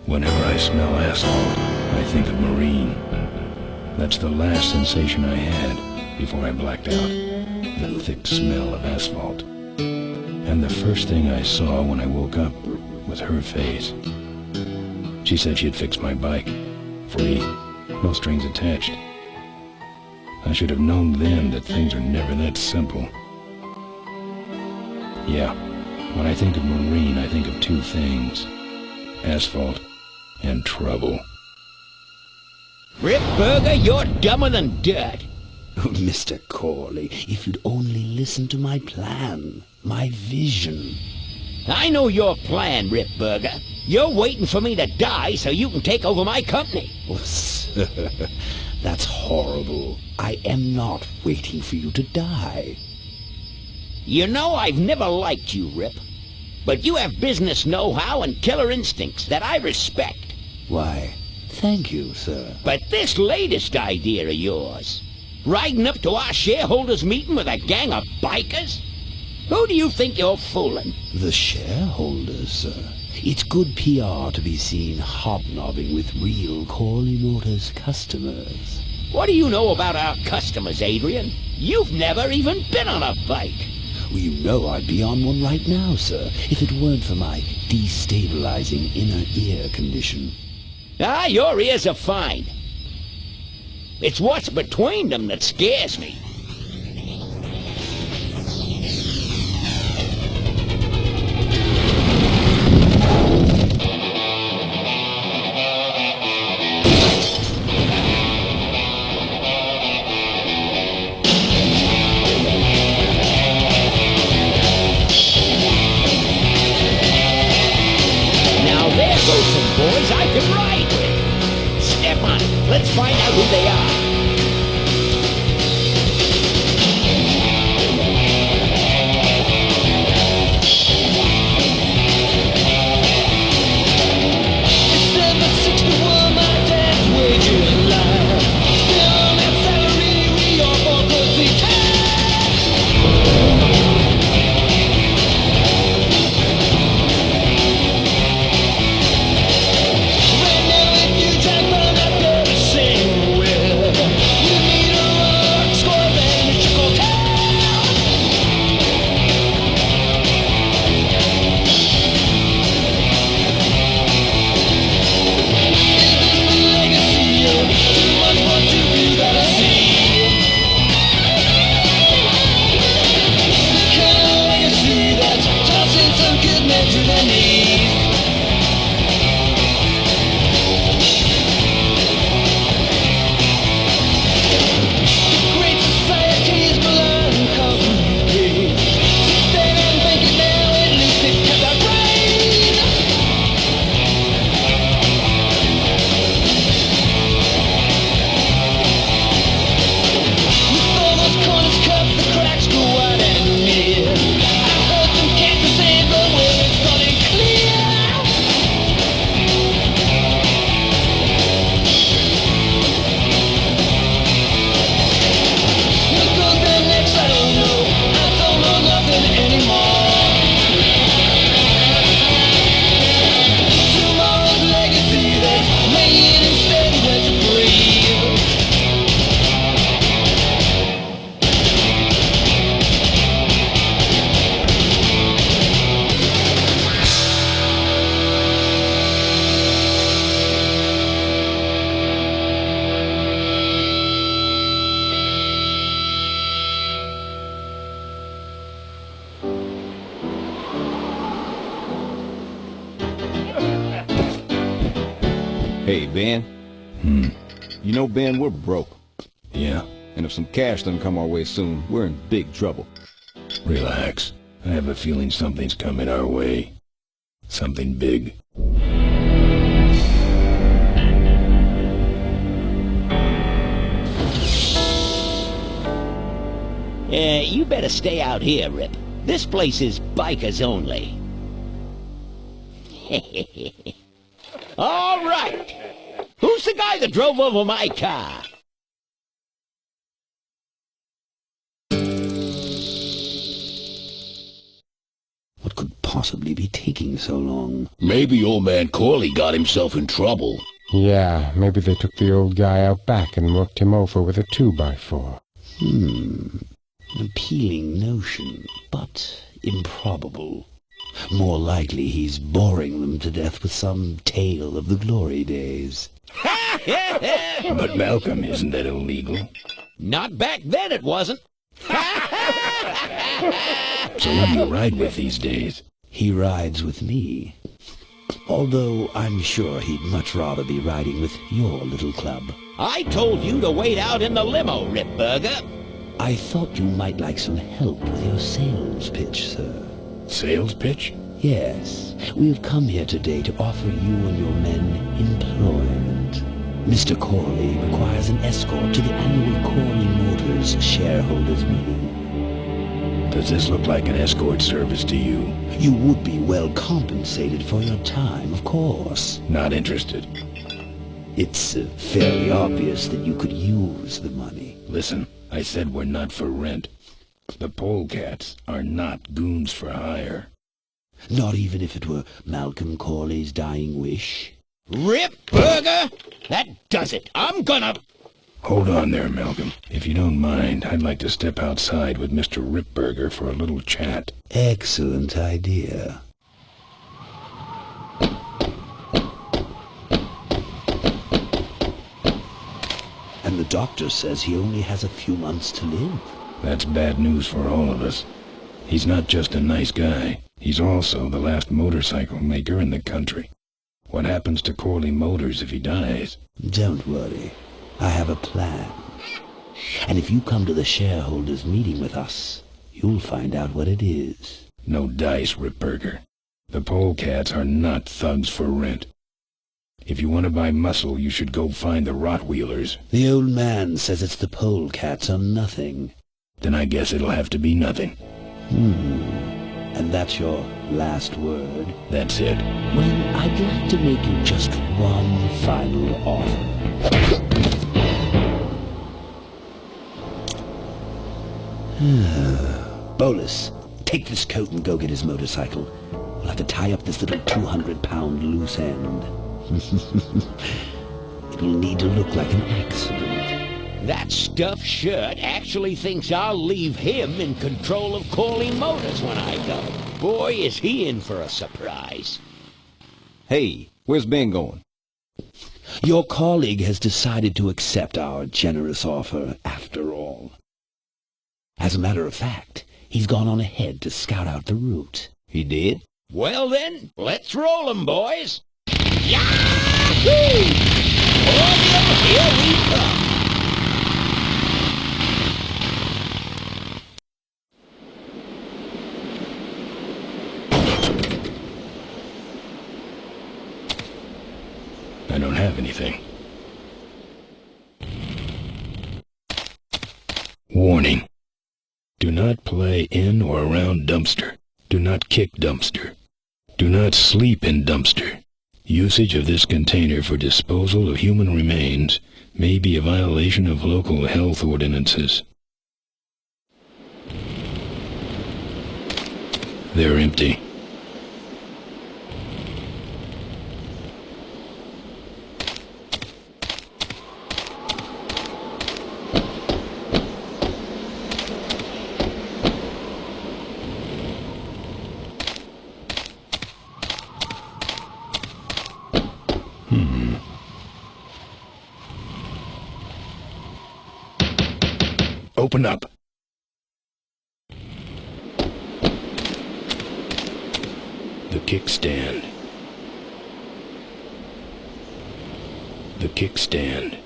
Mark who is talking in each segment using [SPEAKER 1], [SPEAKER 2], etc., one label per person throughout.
[SPEAKER 1] Whenever I smell asphalt, I think of Maureen. That's the last sensation I had before I blacked out. The thick smell of asphalt. And the first thing I saw when I woke up was her face. She said she'd fix my bike. Free. No strings attached. I should have known then that things are never that simple. Yeah, when I think of Maureen, I think of two things. Asphalt and trouble.
[SPEAKER 2] Rip Burger, you're dumber than dirt.
[SPEAKER 3] Oh, Mr. Corley, if you'd only listen to my plan, my vision.
[SPEAKER 2] I know your plan, Rip Burger. You're waiting for me to die so you can take over my company.
[SPEAKER 3] Oh, sir, that's horrible. I am not waiting for you to die.
[SPEAKER 2] You know I've never liked you, Rip. But you have business know-how and killer instincts that I respect.
[SPEAKER 3] Why, thank you, sir.
[SPEAKER 2] But this latest idea of yours, riding up to our shareholders' meeting with a gang of bikers? Who do you think you're fooling?
[SPEAKER 3] The shareholders, sir. It's good PR to be seen hobnobbing with real Corley Motors customers.
[SPEAKER 2] What do you know about our customers, Adrian? You've never even been on a bike.
[SPEAKER 3] Well, you know I'd be on one right now, sir, if it weren't for my destabilizing inner ear condition.
[SPEAKER 2] Ah, your ears are fine. It's what's between them that scares me. Boys I can ride with. Step on it. Let's find out who they are.
[SPEAKER 4] Hey, Ben. You know, Ben, we're broke.
[SPEAKER 1] Yeah?
[SPEAKER 4] And if some cash doesn't come our way soon, we're in big trouble.
[SPEAKER 1] Relax. I have a feeling something's coming our way. Something big.
[SPEAKER 2] You better stay out here, Rip. This place is bikers only. All right. Who's the guy that drove over my car?
[SPEAKER 3] What could possibly possibly be taking so long?
[SPEAKER 2] Maybe old man Corley got himself in trouble.
[SPEAKER 5] Yeah, maybe they took the old guy out back and worked him over with a 2x4.
[SPEAKER 3] Appealing notion, but improbable. More likely he's boring them to death with some tale of the glory days.
[SPEAKER 1] But Malcolm, isn't that illegal?
[SPEAKER 2] Not back then it wasn't.
[SPEAKER 1] So who do you ride with these days?
[SPEAKER 3] He rides with me. Although I'm sure he'd much rather be riding with your little club.
[SPEAKER 2] I told you to wait out in the limo, Ripburger.
[SPEAKER 3] I thought you might like some help with your sales pitch, sir.
[SPEAKER 1] Sales pitch?
[SPEAKER 3] Yes, we have come here today to offer you and your men employment. Mr. Corley requires an escort to the annual Corley Motors shareholders meeting.
[SPEAKER 1] Does this look like an escort service to you?
[SPEAKER 3] You would be well compensated for your time, of course.
[SPEAKER 1] Not interested.
[SPEAKER 3] It's fairly obvious that you could use the money.
[SPEAKER 1] Listen, I said we're not for rent. The polecats are not goons for hire.
[SPEAKER 3] Not even if it were Malcolm Corley's dying wish?
[SPEAKER 2] Ripburger! That does it. I'm gonna...
[SPEAKER 1] Hold on there, Malcolm. If you don't mind, I'd like to step outside with Mr. Ripburger for a little chat.
[SPEAKER 3] Excellent idea. And the doctor says he only has a few months to live.
[SPEAKER 1] That's bad news for all of us. He's not just a nice guy. He's also the last motorcycle maker in the country. What happens to Corley Motors if he dies?
[SPEAKER 3] Don't worry. I have a plan. And if you come to the shareholders' meeting with us, you'll find out what it is.
[SPEAKER 1] No dice, Ripburger. The polecats are not thugs for rent. If you want to buy muscle, you should go find the Rottweilers.
[SPEAKER 3] The old man says it's the polecats or nothing.
[SPEAKER 1] Then I guess it'll have to be nothing.
[SPEAKER 3] And that's your last word?
[SPEAKER 1] That's it.
[SPEAKER 3] Well, I'd like to make you just one final offer. Bolus, take this coat and go get his motorcycle. We'll have to tie up this little 200-pound loose end. It will need to look like an accident.
[SPEAKER 2] That stuffed shirt actually thinks I'll leave him in control of Corley Motors when I go. Boy, is he in for a surprise.
[SPEAKER 4] Hey, where's Ben going?
[SPEAKER 3] Your colleague has decided to accept our generous offer after all. As a matter of fact, he's gone on ahead to scout out the route.
[SPEAKER 4] He did?
[SPEAKER 2] Well then, let's roll 'em, boys. Yahoo! Orville, here we come.
[SPEAKER 1] I don't have anything. Warning. Do not play in or around dumpster. Do not kick dumpster. Do not sleep in dumpster. Usage of this container for disposal of human remains may be a violation of local health ordinances. They're empty. Open up. The kickstand. The kickstand.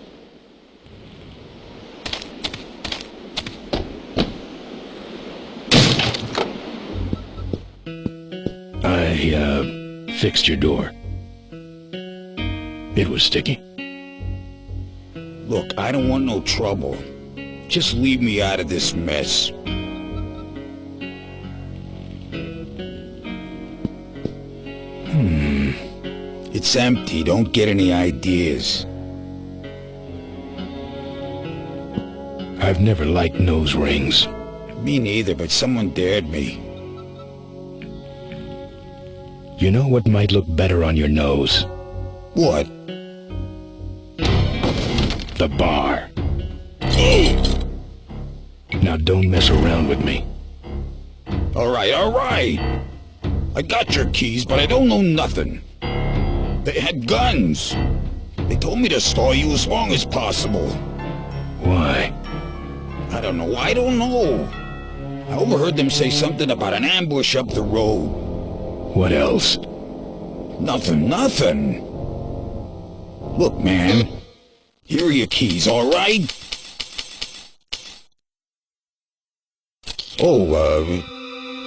[SPEAKER 1] I fixed your door. It was sticky.
[SPEAKER 6] Look, I don't want no trouble. Just leave me out of this mess. It's empty. Don't get any ideas.
[SPEAKER 1] I've never liked nose rings.
[SPEAKER 6] Me neither, but someone dared me.
[SPEAKER 1] You know what might look better on your nose?
[SPEAKER 6] What?
[SPEAKER 1] The bar. Now don't mess around with me.
[SPEAKER 6] Alright. I got your keys, but I don't know nothing. They had guns. They told me to stall you as long as possible.
[SPEAKER 1] Why?
[SPEAKER 6] I don't know. I overheard them say something about an ambush up the road.
[SPEAKER 1] What else?
[SPEAKER 6] Nothing. Look, man. Here are your keys, alright?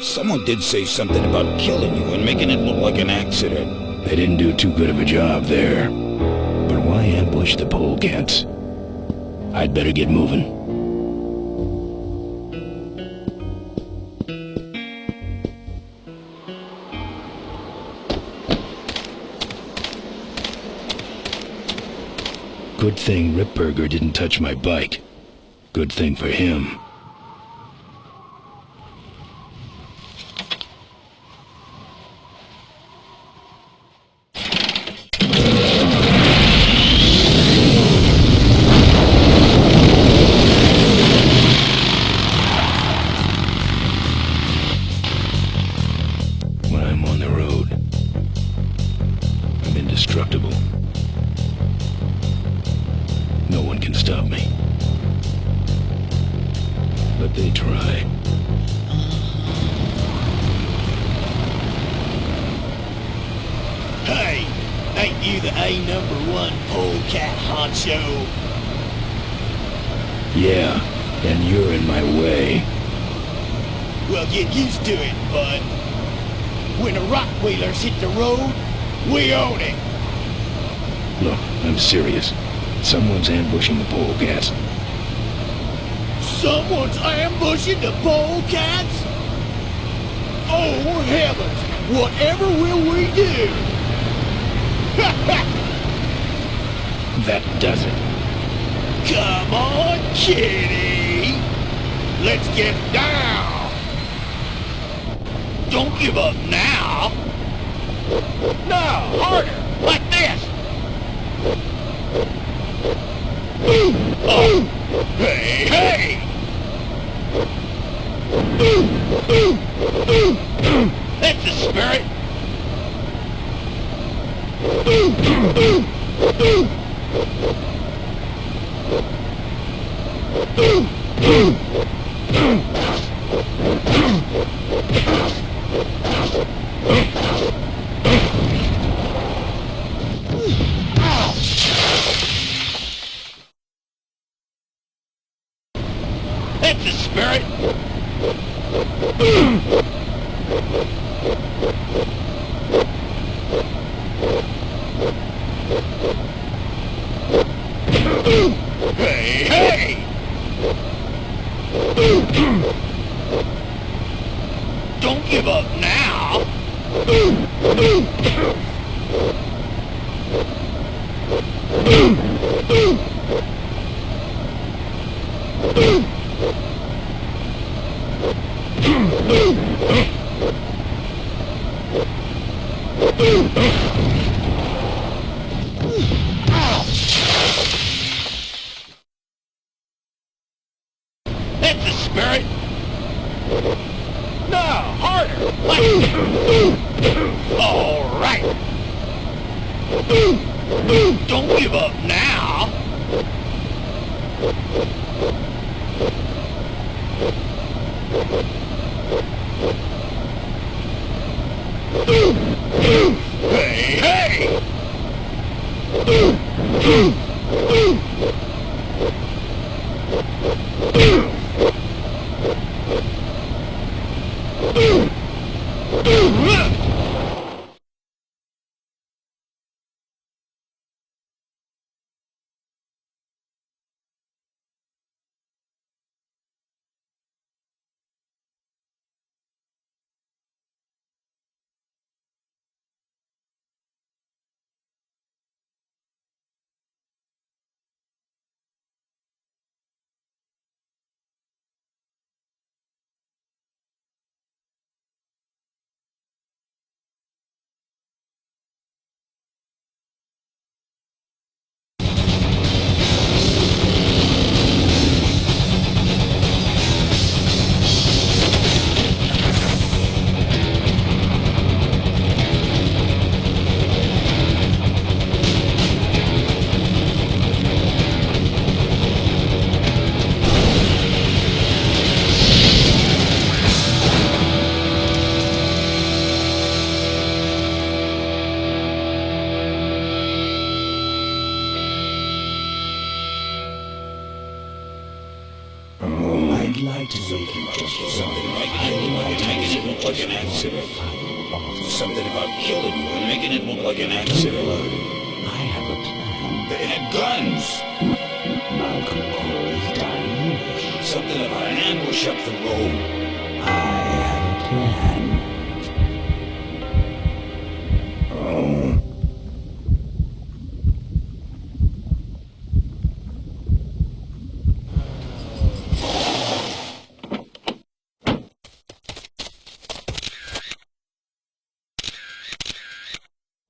[SPEAKER 6] Someone did say something about killing you and making it look like an accident.
[SPEAKER 1] They didn't do too good of a job there. But why ambush the polecats? I'd better get moving. Good thing Ripburger didn't touch my bike. Good thing for him. When I'm on the road, I'm indestructible. No one can stop me. But they try.
[SPEAKER 7] Hey, ain't you the A#1 polecat honcho?
[SPEAKER 1] Yeah, and you're in my way.
[SPEAKER 7] Well, get used to it, bud. When the rock wheelers hit the road, we own it.
[SPEAKER 1] Look, I'm serious. Someone's ambushing the polecats.
[SPEAKER 7] Someone's ambushing the polecats? Oh, heavens! Whatever will we do?
[SPEAKER 1] That does it.
[SPEAKER 7] Come on, kitty! Let's get down! Don't give up now! No, harder! Like this! Oh! Hey! That's the spirit! That's the spirit! Hey! Don't give up now! That's the spirit! No, harder! All right! Don't give up now! Hey!
[SPEAKER 1] Oh.
[SPEAKER 3] I'd like to make you just
[SPEAKER 6] Something like making it look like an accident. Something about killing you and making it look like an accident.
[SPEAKER 3] I have a plan.
[SPEAKER 6] They had guns.
[SPEAKER 3] Malcolm Corey's dying.
[SPEAKER 6] Something about an ambush up the road.
[SPEAKER 3] I have a plan.
[SPEAKER 1] Oh.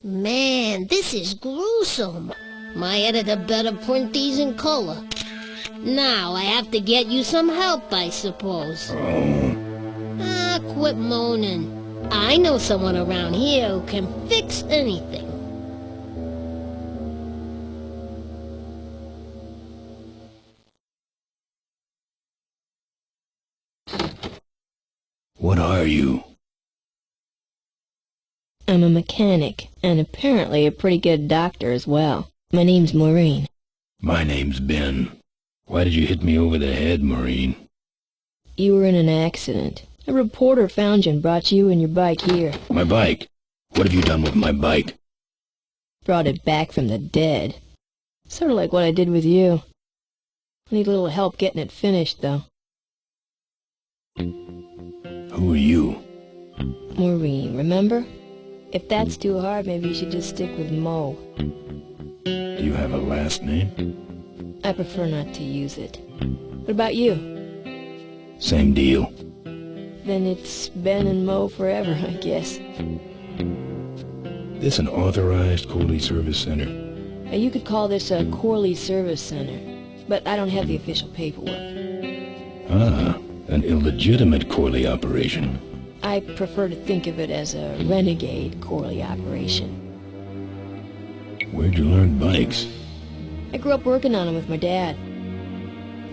[SPEAKER 8] Man, this is gruesome. My editor better print these in color. Now I have to get you some help, I suppose. Ah, quit moaning. I know someone around here who can fix anything.
[SPEAKER 1] What are you?
[SPEAKER 9] I'm a mechanic, and apparently a pretty good doctor as well. My name's Maureen.
[SPEAKER 1] My name's Ben. Why did you hit me over the head, Maureen?
[SPEAKER 9] You were in an accident. A reporter found you and brought you and your bike here.
[SPEAKER 1] My bike? What have you done with my bike?
[SPEAKER 9] Brought it back from the dead. Sort of like what I did with you. I need a little help getting it finished, though.
[SPEAKER 1] Who are you?
[SPEAKER 9] Maureen, remember? If that's too hard, maybe you should just stick with Mo.
[SPEAKER 1] Do you have a last name?
[SPEAKER 9] I prefer not to use it. What about you?
[SPEAKER 1] Same deal.
[SPEAKER 9] Then it's Ben and Mo forever, I guess.
[SPEAKER 1] This an authorized Corley Service Center?
[SPEAKER 9] You could call this a Corley Service Center, but I don't have the official paperwork.
[SPEAKER 1] Ah, an illegitimate Corley operation.
[SPEAKER 9] I prefer to think of it as a renegade Corley operation.
[SPEAKER 1] Where'd you learn bikes?
[SPEAKER 9] I grew up working on them with my dad.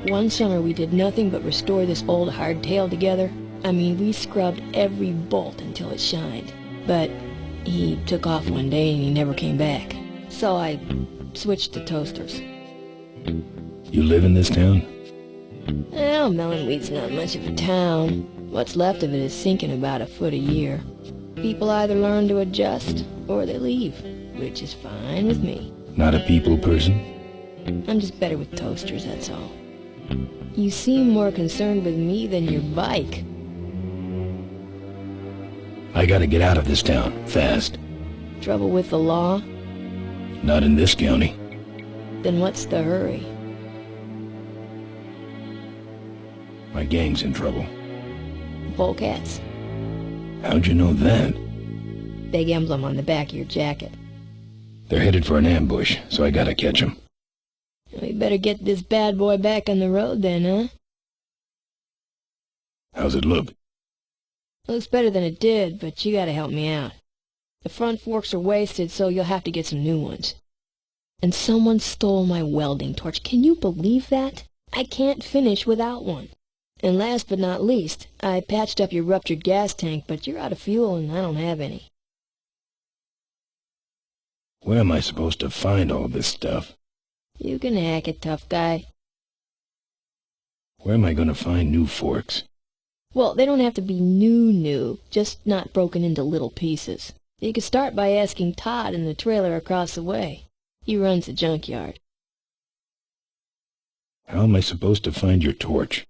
[SPEAKER 9] One summer we did nothing but restore this old hardtail together. I mean, we scrubbed every bolt until it shined. But he took off one day and he never came back. So I switched to toasters.
[SPEAKER 1] You live in this town?
[SPEAKER 9] Well, Melonweed's not much of a town. What's left of it is sinking about a foot a year. People either learn to adjust, or they leave, which is fine with me.
[SPEAKER 1] Not a people person?
[SPEAKER 9] I'm just better with toasters, that's all. You seem more concerned with me than your bike.
[SPEAKER 1] I gotta get out of this town, fast.
[SPEAKER 9] Trouble with the law?
[SPEAKER 1] Not in this county.
[SPEAKER 9] Then what's the hurry?
[SPEAKER 1] My gang's in trouble.
[SPEAKER 9] Polecats.
[SPEAKER 1] How'd you know that?
[SPEAKER 9] Big emblem on the back of your jacket.
[SPEAKER 1] They're headed for an ambush, so I gotta catch 'em.
[SPEAKER 9] We better get this bad boy back on the road then, huh?
[SPEAKER 1] How's it look?
[SPEAKER 9] Looks better than it did, but you gotta help me out. The front forks are wasted, so you'll have to get some new ones. And someone stole my welding torch. Can you believe that? I can't finish without one. And last but not least, I patched up your ruptured gas tank, but you're out of fuel and I don't have any.
[SPEAKER 1] Where am I supposed to find all this stuff?
[SPEAKER 9] You can hack it, tough guy.
[SPEAKER 1] Where am I gonna find new forks?
[SPEAKER 9] Well, they don't have to be new, just not broken into little pieces. You could start by asking Todd in the trailer across the way. He runs the junkyard.
[SPEAKER 1] How am I supposed to find your torch?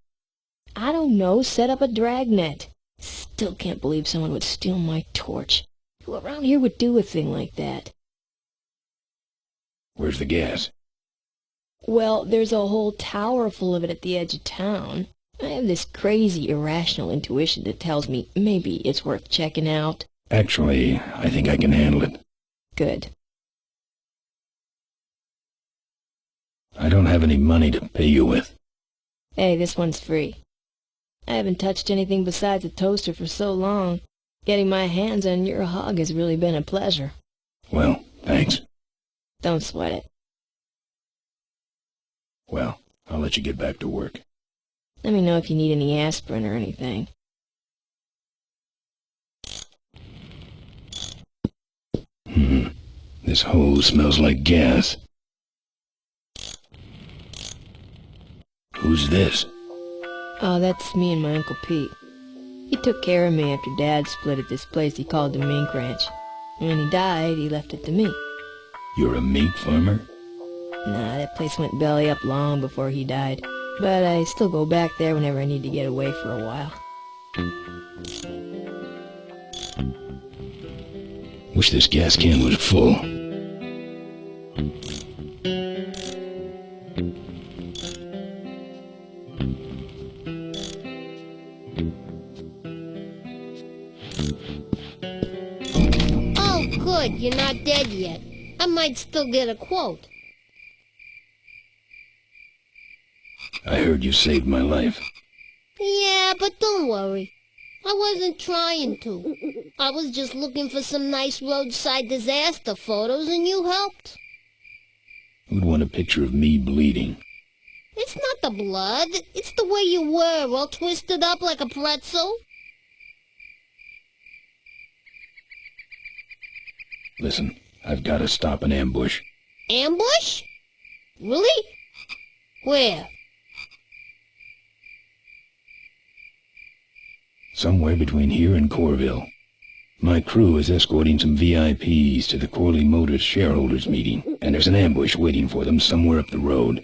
[SPEAKER 9] I don't know, set up a dragnet. Still can't believe someone would steal my torch. Who around here would do a thing like that?
[SPEAKER 1] Where's the gas?
[SPEAKER 9] Well, there's a whole tower full of it at the edge of town. I have this crazy, irrational intuition that tells me maybe it's worth checking out.
[SPEAKER 1] Actually, I think I can handle it.
[SPEAKER 9] Good.
[SPEAKER 1] I don't have any money to pay you with.
[SPEAKER 9] Hey, this one's free. I haven't touched anything besides a toaster for so long. Getting my hands on your hog has really been a pleasure.
[SPEAKER 1] Well, thanks.
[SPEAKER 9] Don't sweat it.
[SPEAKER 1] Well, I'll let you get back to work.
[SPEAKER 9] Let me know if you need any aspirin or anything.
[SPEAKER 1] This hose smells like gas. Who's this?
[SPEAKER 9] Oh, that's me and my Uncle Pete. He took care of me after Dad split at this place he called the Mink Ranch. And when he died, he left it to me.
[SPEAKER 1] You're a mink farmer?
[SPEAKER 9] Nah, that place went belly up long before he died. But I still go back there whenever I need to get away for a while.
[SPEAKER 1] Wish this gas can was full.
[SPEAKER 8] Oh, good, you're not dead yet. I might still get a quote.
[SPEAKER 1] I heard you saved my life.
[SPEAKER 8] Yeah, but don't worry. I wasn't trying to. I was just looking for some nice roadside disaster photos and you helped.
[SPEAKER 1] Who'd want a picture of me bleeding?
[SPEAKER 8] It's not the blood. It's the way you were, all twisted up like a pretzel.
[SPEAKER 1] Listen, I've got to stop an ambush.
[SPEAKER 8] Ambush? Really? Where?
[SPEAKER 1] Somewhere between here and Corville. My crew is escorting some VIPs to the Corley Motors shareholders meeting, and there's an ambush waiting for them somewhere up the road.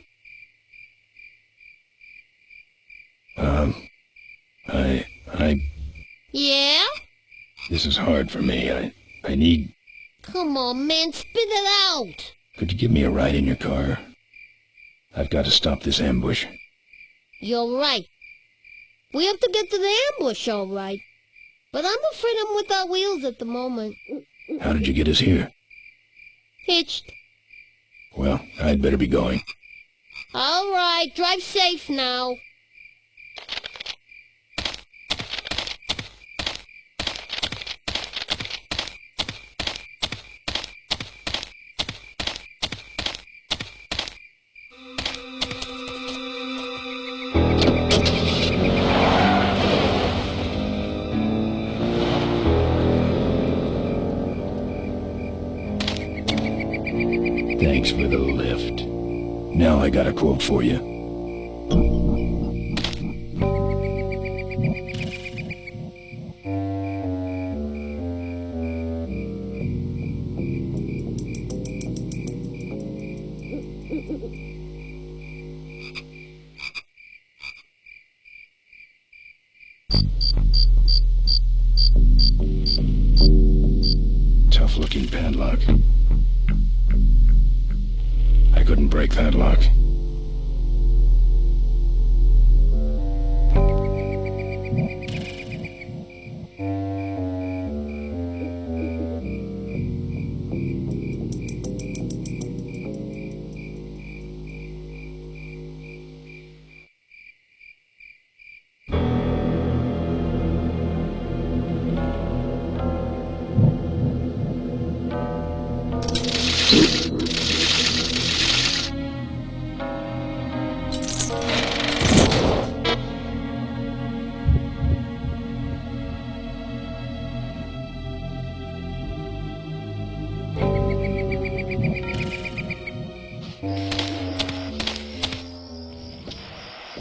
[SPEAKER 8] Yeah?
[SPEAKER 1] This is hard for me. I need...
[SPEAKER 8] Come on, man, spit it out.
[SPEAKER 1] Could you give me a ride in your car? I've got to stop this ambush.
[SPEAKER 8] You're right. We have to get to the ambush, all right. But I'm afraid I'm without wheels at the moment.
[SPEAKER 1] How did you get us here?
[SPEAKER 8] Hitched.
[SPEAKER 1] Well, I'd better be going.
[SPEAKER 8] All right, drive safe now.
[SPEAKER 1] Thanks for the lift. Now I got a quote for you. Tough-looking padlock. I couldn't break that lock.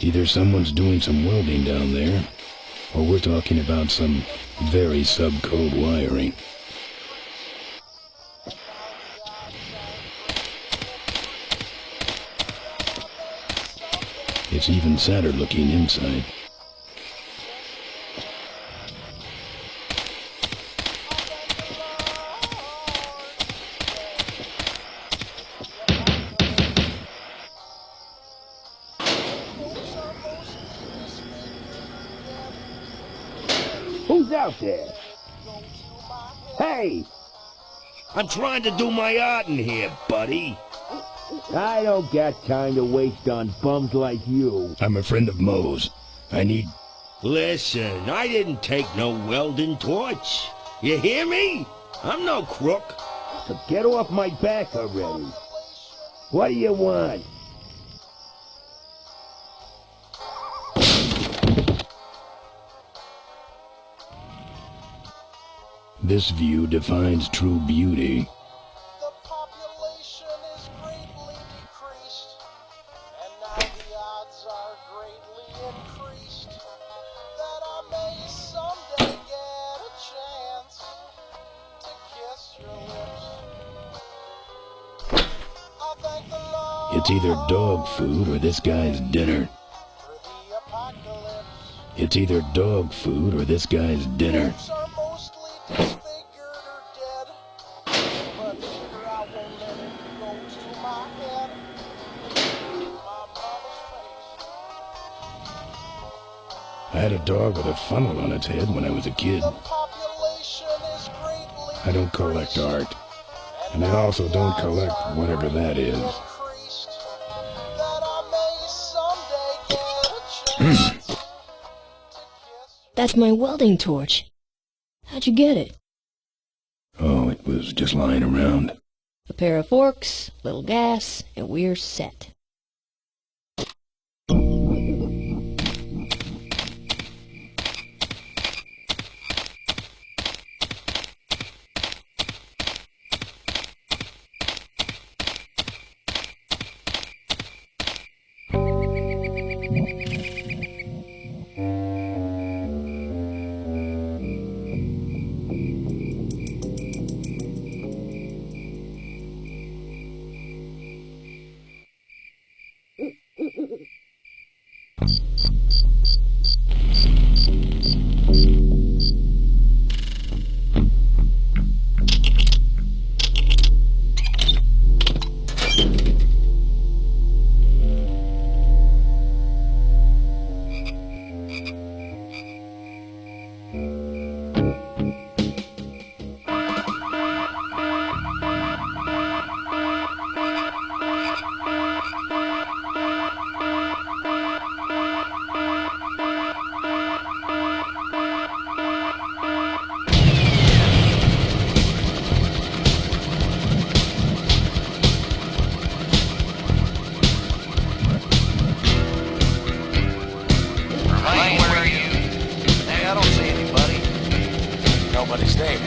[SPEAKER 1] Either someone's doing some welding down there, or we're talking about some very sub-code wiring. It's even sadder looking inside.
[SPEAKER 2] Who's out there? Hey! I'm trying to do my art in here, buddy. I don't got time to waste on bums like you.
[SPEAKER 1] I'm a friend of Moe's. I need...
[SPEAKER 2] Listen, I didn't take no welding torch. You hear me? I'm no crook. So get off my back already. What do you want?
[SPEAKER 1] This view defines true beauty.
[SPEAKER 10] The population is greatly decreased, and now the odds are greatly increased.
[SPEAKER 1] It's either dog food or this guy's dinner.
[SPEAKER 10] For the apocalypse.
[SPEAKER 1] It's either dog food or this guy's dinner.
[SPEAKER 10] Folks are mostly disfigured or dead. But sugar, I won't let it go to my head. My mama's face.
[SPEAKER 1] I had a dog with a funnel on its head when I was a kid.
[SPEAKER 10] The population is greatly
[SPEAKER 1] I don't collect art. And I also don't collect whatever that is.
[SPEAKER 10] increased. That I may someday get a chance to kiss.
[SPEAKER 9] That's my welding torch. How'd you get it?
[SPEAKER 1] Oh, it was just lying around.
[SPEAKER 9] A pair of forks, little gas, and we're set.
[SPEAKER 11] Nobody's there.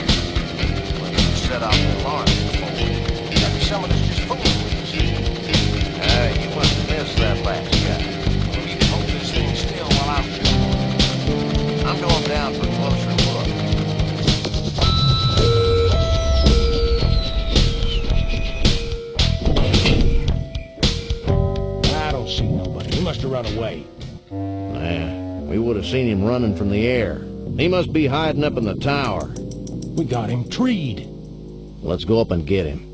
[SPEAKER 11] Well, you set off the alarm. Maybe someone is just fooling with us. You must have missed that last guy. Well, you can hold this thing still while I'm going down for a closer look.
[SPEAKER 2] I don't see nobody. He must have run away.
[SPEAKER 11] Nah, we would have seen him running from the air. He must be hiding up in the tower.
[SPEAKER 2] We got him treed.
[SPEAKER 11] Let's go up and get him.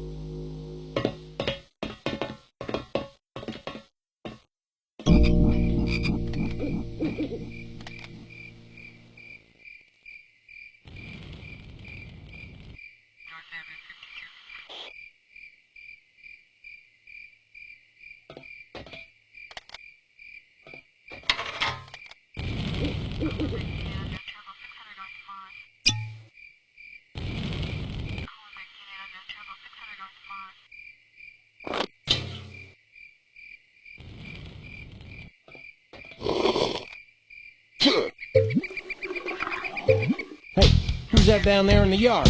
[SPEAKER 2] Hey, who's that down there in the yard?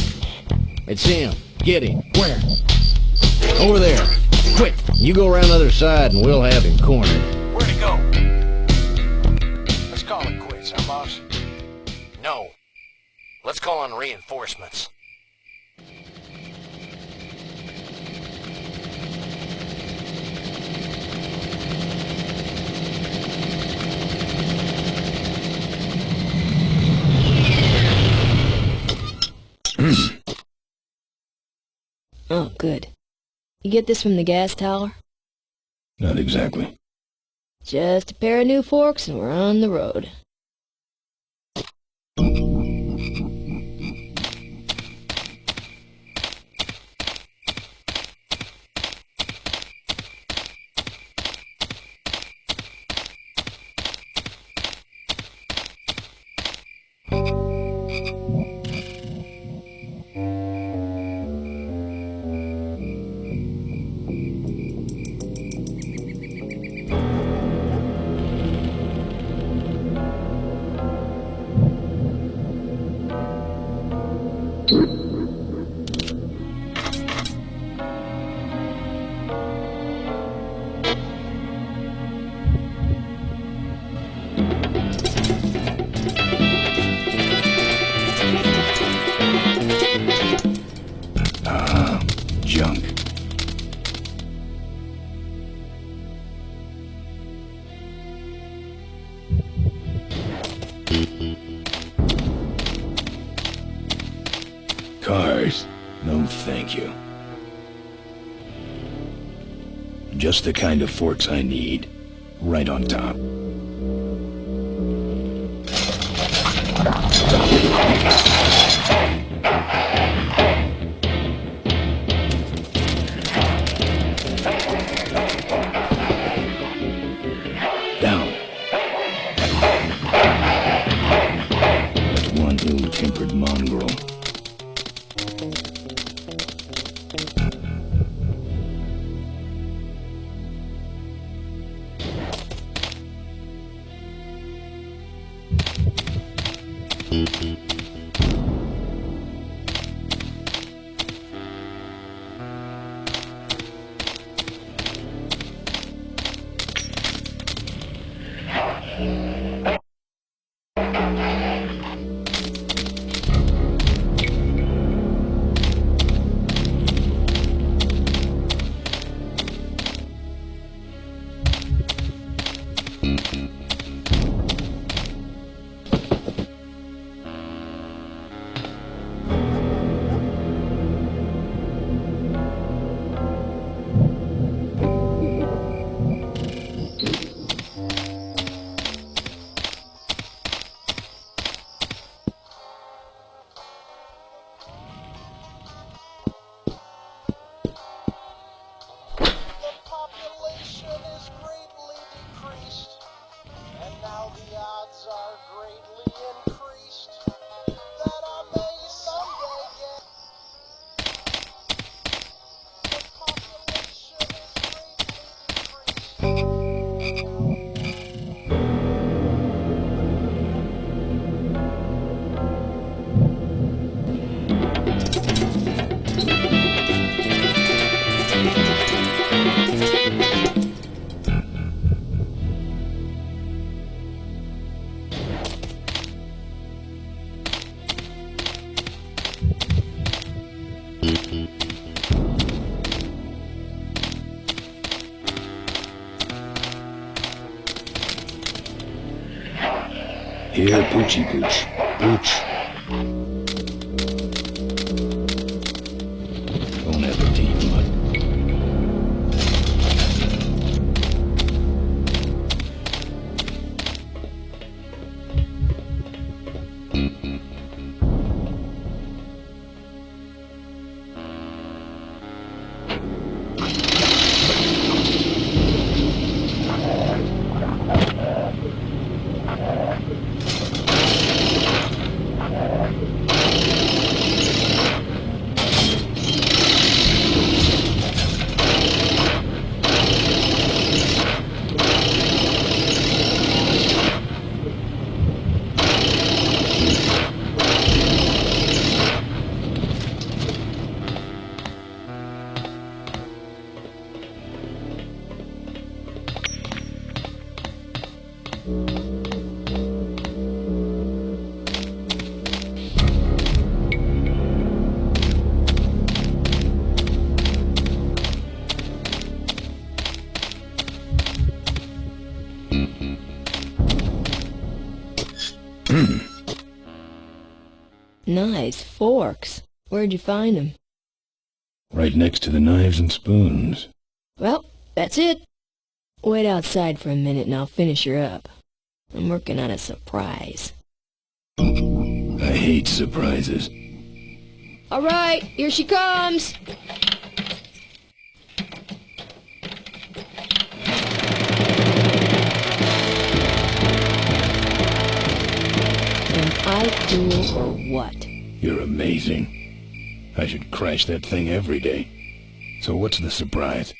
[SPEAKER 11] It's him. Get him.
[SPEAKER 2] Where?
[SPEAKER 11] Over there. Quick, you go around the other side and we'll have him cornered.
[SPEAKER 7] Where'd he go? Let's call it quits, huh, boss?
[SPEAKER 11] No. Let's call on reinforcements.
[SPEAKER 9] Oh, good. You get this from the gas tower?
[SPEAKER 1] Not exactly.
[SPEAKER 9] Just a pair of new forks and we're on the road.
[SPEAKER 1] $5? No, thank you. Just the kind of forks I need. Right on top. Down. That's one ill-tempered mongrel. Here, Poochie Pooch. Pooch. Bon appetit, mud.
[SPEAKER 9] Nice forks. Where'd you find them?
[SPEAKER 1] Right next to the knives and spoons.
[SPEAKER 9] Well, that's it. Wait outside for a minute and I'll finish her up. I'm working on a surprise.
[SPEAKER 1] I hate surprises.
[SPEAKER 9] All right, here she comes. Am I cool or what?
[SPEAKER 1] You're amazing. I should crash that thing every day. So what's the surprise?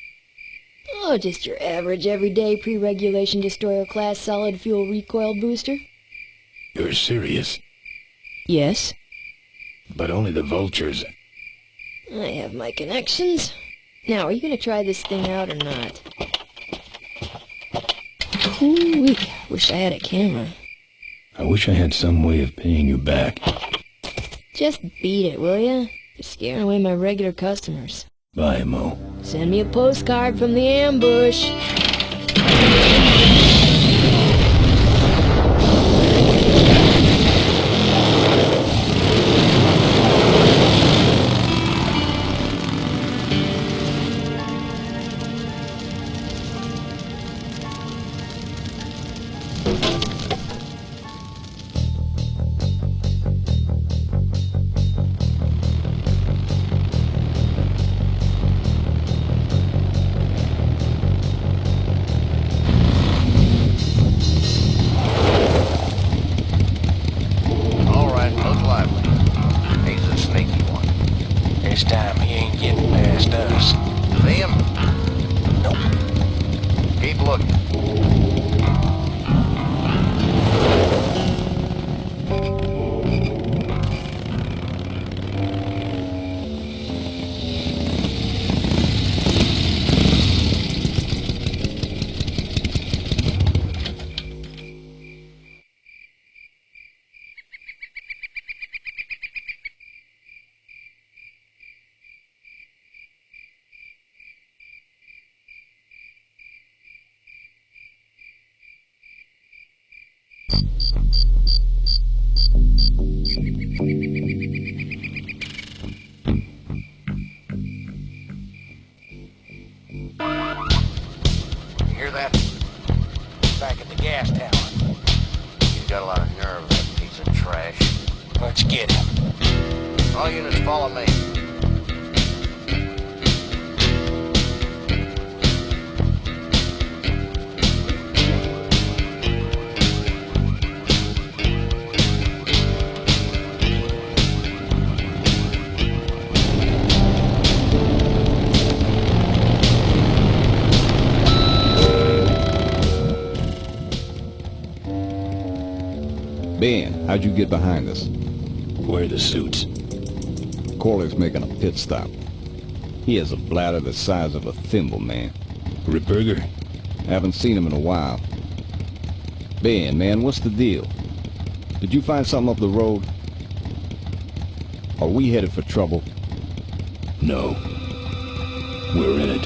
[SPEAKER 9] Oh, just your average everyday pre-regulation destroyer class solid fuel recoil booster.
[SPEAKER 1] You're serious?
[SPEAKER 9] Yes.
[SPEAKER 1] But only the vultures.
[SPEAKER 9] I have my connections. Now, are you going to try this thing out or not? Ooh-wee. Wish I had a camera.
[SPEAKER 1] I wish I had some way of paying you back.
[SPEAKER 9] Just beat it, will ya? You're scaring away my regular customers.
[SPEAKER 1] Bye, Mo.
[SPEAKER 9] Send me a postcard from the ambush.
[SPEAKER 11] All right, look lively. He's a sneaky one. This time he ain't getting past us. See him? Nope. Keep looking. Hear that? Back at the gas tower. He's got a lot of nerve, that piece of trash. Let's get him. All units follow me.
[SPEAKER 4] Ben, how'd you get behind us?
[SPEAKER 1] Where are the suits?
[SPEAKER 4] Corley's making a pit stop. He has a bladder the size of a thimble, man.
[SPEAKER 1] Ripburger?
[SPEAKER 4] Haven't seen him in a while. Ben, man, what's the deal? Did you find something up the road? Are we headed for trouble?
[SPEAKER 1] No. We're in it.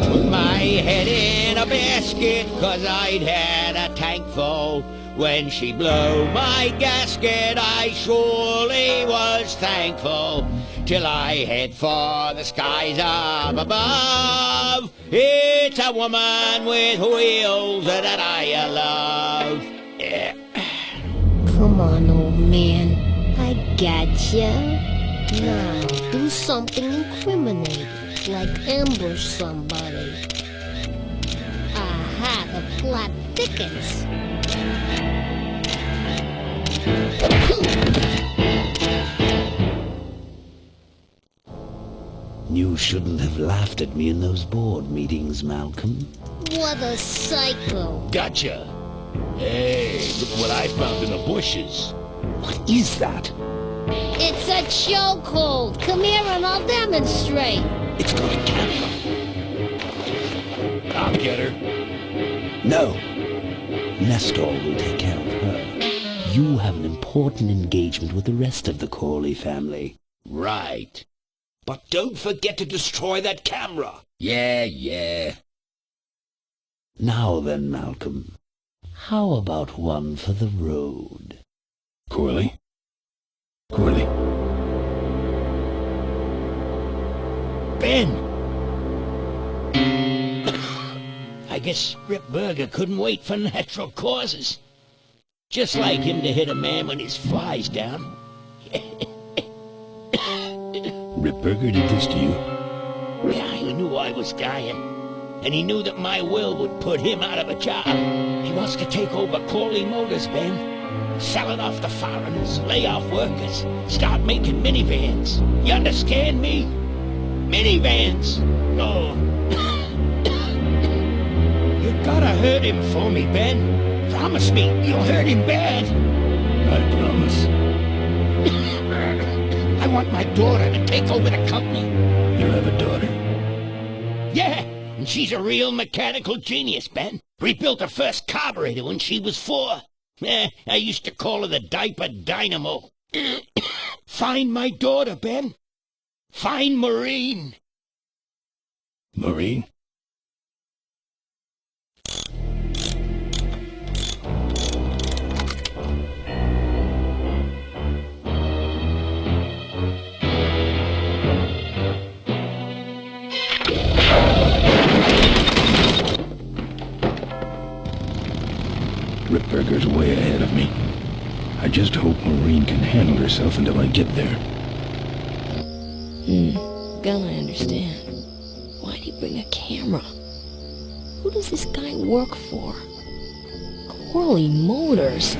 [SPEAKER 2] Put my head in a basket, 'cause I'd had a tank full. When she blew my gasket, I surely was thankful. Till I head for the skies up above. It's a woman with wheels that I love. Yeah.
[SPEAKER 8] Come on, old man. I gotcha. Now, do something incriminating, like ambush somebody. Aha, the plot thickens.
[SPEAKER 3] You shouldn't have laughed at me in those board meetings, Malcolm.
[SPEAKER 8] What a psycho.
[SPEAKER 2] Gotcha. Hey, look what I found in the bushes.
[SPEAKER 3] What is that?
[SPEAKER 8] It's a chokehold. Come here and I'll demonstrate.
[SPEAKER 3] It's got a camera.
[SPEAKER 2] I'll get her.
[SPEAKER 3] No. Nestor will take care of her. You have an important engagement with the rest of the Corley family.
[SPEAKER 2] Right. But don't forget to destroy that camera. Yeah.
[SPEAKER 3] Now then, Malcolm, how about one for the road?
[SPEAKER 1] Corley?
[SPEAKER 2] Ben! I guess Ripburger couldn't wait for natural causes. Just like him to hit a man when his fly's down.
[SPEAKER 1] Ripburger did this to you?
[SPEAKER 2] Yeah, he knew I was dying. And he knew that my will would put him out of a job. He wants to take over Corley Motors, Ben. Sell it off to foreigners, lay off workers, start making minivans. You understand me? Minivans. Oh. You gotta hurt him for me, Ben. Promise me you'll hurt him bad.
[SPEAKER 1] I promise.
[SPEAKER 2] I want my daughter to take over the company.
[SPEAKER 1] You have a daughter?
[SPEAKER 2] Yeah, and she's a real mechanical genius, Ben. Rebuilt her first carburetor when she was 4. I used to call her the diaper dynamo. Find my daughter, Ben. Find Maureen.
[SPEAKER 1] Maureen? Ripburger's way ahead of me. I just hope Maureen can handle herself until I get there.
[SPEAKER 9] Gonna understand. Why'd he bring a camera? Who does this guy work for? Corley Motors.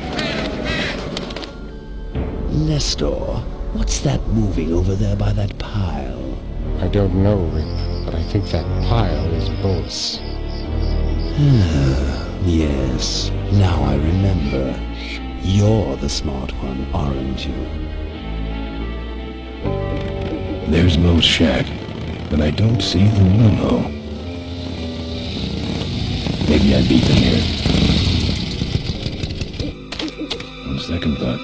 [SPEAKER 3] Nestor, what's that moving over there by that pile?
[SPEAKER 5] I don't know, Rick, but I think that pile is bolts.
[SPEAKER 3] Yes, now I remember. You're the smart one, aren't you?
[SPEAKER 1] There's Mo's shack, but I don't see the limo. Maybe I beat them here. On second thought,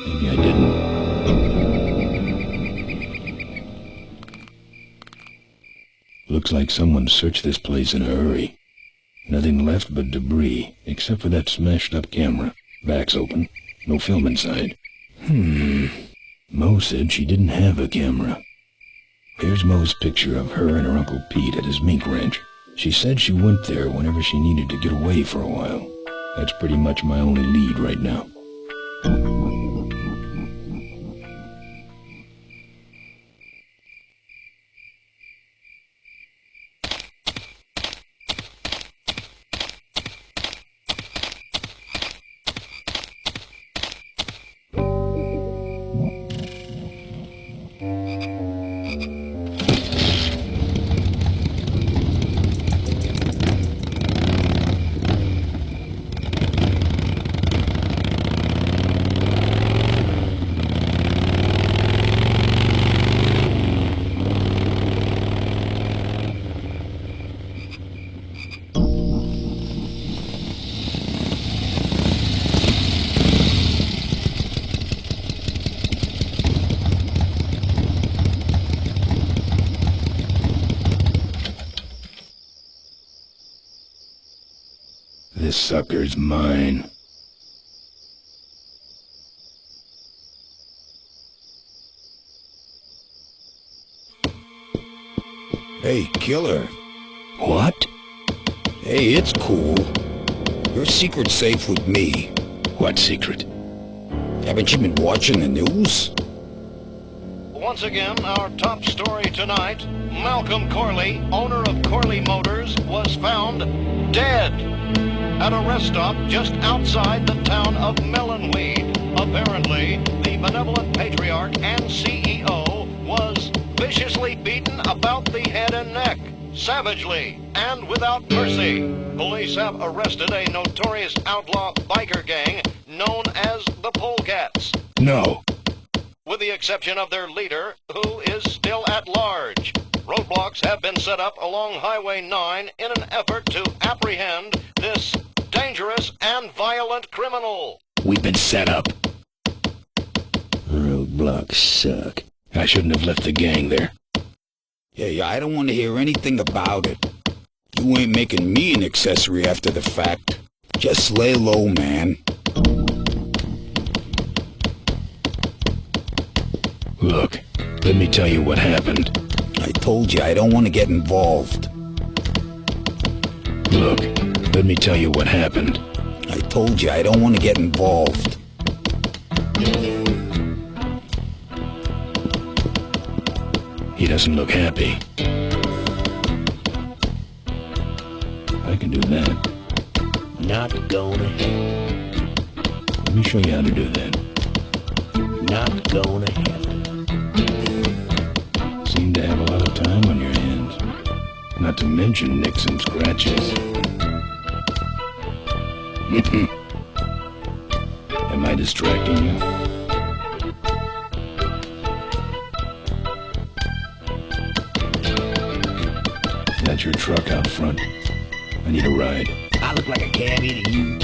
[SPEAKER 1] maybe I didn't. Looks like someone searched this place in a hurry. Nothing left but debris, except for that smashed-up camera. Back's open. No film inside. Mo said she didn't have a camera. Here's Mo's picture of her and her Uncle Pete at his mink ranch. She said she went there whenever she needed to get away for a while. That's pretty much my only lead right now. This sucker's mine.
[SPEAKER 6] Hey, killer.
[SPEAKER 1] What?
[SPEAKER 6] Hey, it's cool. Your secret's safe with me.
[SPEAKER 1] What secret?
[SPEAKER 6] Haven't you been watching the news?
[SPEAKER 11] Once again, our top story tonight, Malcolm Corley, owner of Corley Motors, was found dead at a rest stop just outside the town of Melonweed. Apparently, the benevolent patriarch and CEO was viciously beaten about the head and neck, savagely and without mercy. Police have arrested a notorious outlaw biker gang known as the Polecats.
[SPEAKER 1] No.
[SPEAKER 11] With the exception of their leader, who is still at large. Roadblocks have been set up along Highway 9 in an effort to apprehend this dangerous and violent criminal.
[SPEAKER 1] We've been set up.
[SPEAKER 3] Roadblocks suck.
[SPEAKER 1] I shouldn't have left the gang there.
[SPEAKER 6] Yeah, I don't want to hear anything about it. You ain't making me an accessory after the fact. Just lay low, man.
[SPEAKER 1] Look, let me tell you what happened.
[SPEAKER 6] I told you I don't want to get involved.
[SPEAKER 1] Look, let me tell you what happened.
[SPEAKER 6] I told you I don't want to get involved.
[SPEAKER 1] He doesn't look happy. I can do that.
[SPEAKER 3] Not gonna happen.
[SPEAKER 1] Let me show you how to do that.
[SPEAKER 3] Not gonna happen.
[SPEAKER 1] Seem to have a lot of time on your hands. Not to mention nicks and scratches. Am I distracting you? That's your truck out front. I need a ride.
[SPEAKER 3] I look like a cabbie to you.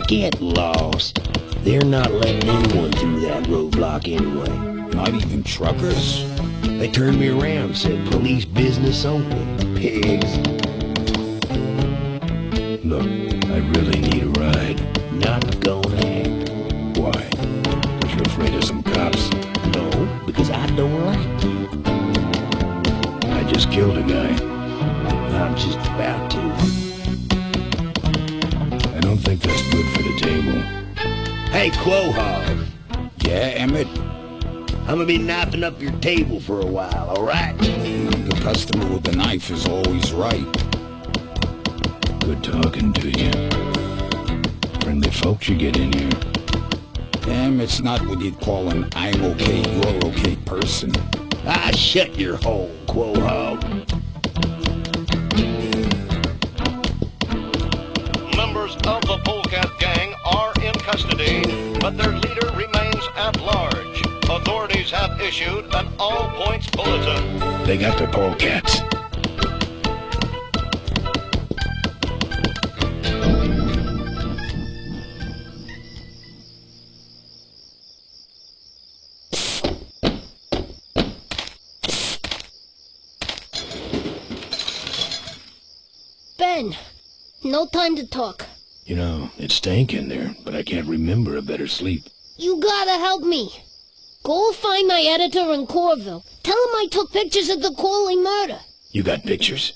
[SPEAKER 3] Get lost. They're not letting anyone through that roadblock anyway.
[SPEAKER 6] Not even truckers?
[SPEAKER 3] They turned me around, said police business only. Pigs.
[SPEAKER 1] Look, I really need a ride.
[SPEAKER 3] Not gonna happen.
[SPEAKER 1] Why? Because you're afraid of some cops?
[SPEAKER 3] No, because I don't like to.
[SPEAKER 1] I just killed a guy.
[SPEAKER 3] I'm just about to.
[SPEAKER 1] I don't think that's good for the tape.
[SPEAKER 2] Hey, Quohog.
[SPEAKER 6] Yeah, Emmett?
[SPEAKER 2] I'm gonna be knifing up your table for a while, alright?
[SPEAKER 6] The customer with the knife is always right.
[SPEAKER 1] Good talking to you. Friendly folks you get in here.
[SPEAKER 6] Emmett's not what you'd call an I'm okay, you're okay person.
[SPEAKER 2] Ah, shut your hole, Quohog.
[SPEAKER 11] Members of the Polecat Gang are in custody, but their leader remains at large. Authorities have issued an all-points bulletin.
[SPEAKER 1] They got the polecats.
[SPEAKER 8] Ben, no time to talk.
[SPEAKER 1] You know, it's stank in there, but I can't remember a better sleep.
[SPEAKER 8] You gotta help me. Go find my editor in Corville. Tell him I took pictures of the Corley murder.
[SPEAKER 1] You got pictures?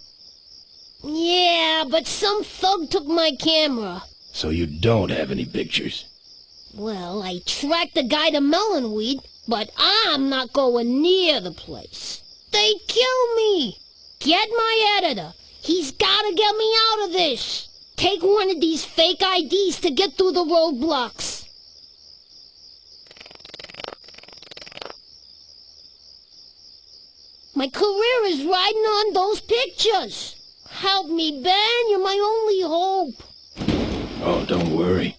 [SPEAKER 8] Yeah, but some thug took my camera.
[SPEAKER 1] So you don't have any pictures?
[SPEAKER 8] Well, I tracked the guy to Melonweed, but I'm not going near the place. They'd kill me. Get my editor. He's gotta get me out of this. Take one of these fake IDs to get through the roadblocks. My career is riding on those pictures. Help me, Ben. You're my only hope.
[SPEAKER 1] Oh, don't worry.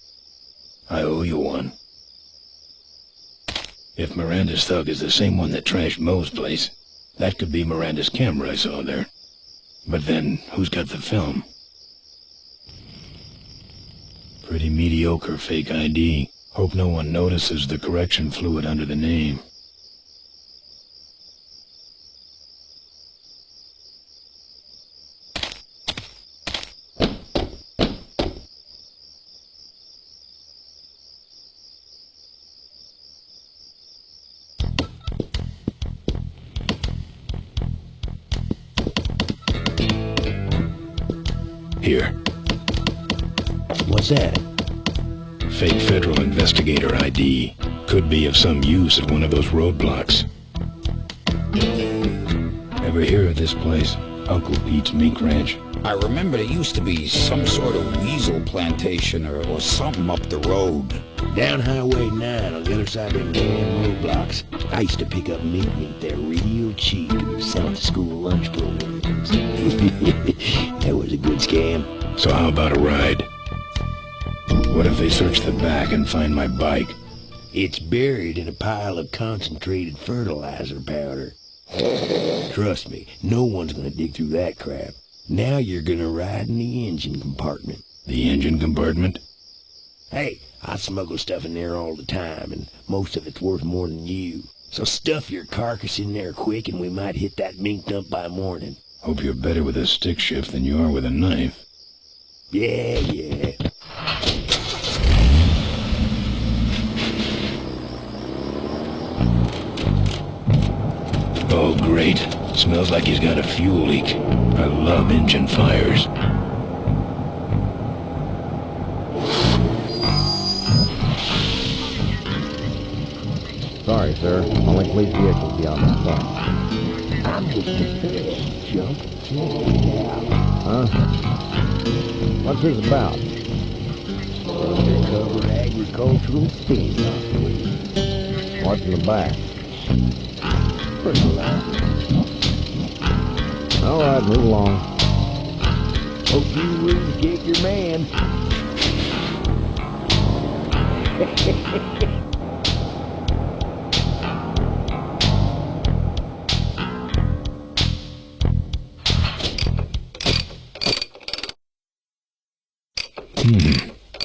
[SPEAKER 1] I owe you one. If Miranda's thug is the same one that trashed Moe's place, that could be Miranda's camera I saw there. But then, who's got the film? Pretty mediocre fake ID. Hope no one notices the correction fluid under the name. Here.
[SPEAKER 3] What's that?
[SPEAKER 1] Fake federal investigator ID. Could be of some use at one of those roadblocks. Ever hear of this place? Uncle Pete's Mink Ranch?
[SPEAKER 6] I remember there used to be some sort of weasel plantation or something up the road.
[SPEAKER 3] Down Highway 9 on the other side of them damn roadblocks. I used to pick up mink meat there real cheap and sell it to school lunch programs. That was a good scam.
[SPEAKER 1] So how about a ride? What if they search the back and find my bike?
[SPEAKER 3] It's buried in a pile of concentrated fertilizer powder. Trust me, no one's gonna dig through that crap. Now you're gonna ride in the engine compartment.
[SPEAKER 1] The engine compartment?
[SPEAKER 3] Hey, I smuggle stuff in there all the time, and most of it's worth more than you. So stuff your carcass in there quick, and we might hit that mink dump by morning.
[SPEAKER 1] Hope you're better with a stick shift than you are with a knife.
[SPEAKER 3] Yeah.
[SPEAKER 1] Oh, great. Smells like he's got a fuel leak. I love engine fires.
[SPEAKER 4] Sorry, sir. Only police vehicles beyond this point.
[SPEAKER 3] I'm just a fed, junk. Check it out.
[SPEAKER 4] Huh? What's this about?
[SPEAKER 3] Undercover agricultural sting operation.
[SPEAKER 4] What's in the back?
[SPEAKER 3] Fertilizer.
[SPEAKER 4] All right, move along.
[SPEAKER 3] Hope you roots get your man.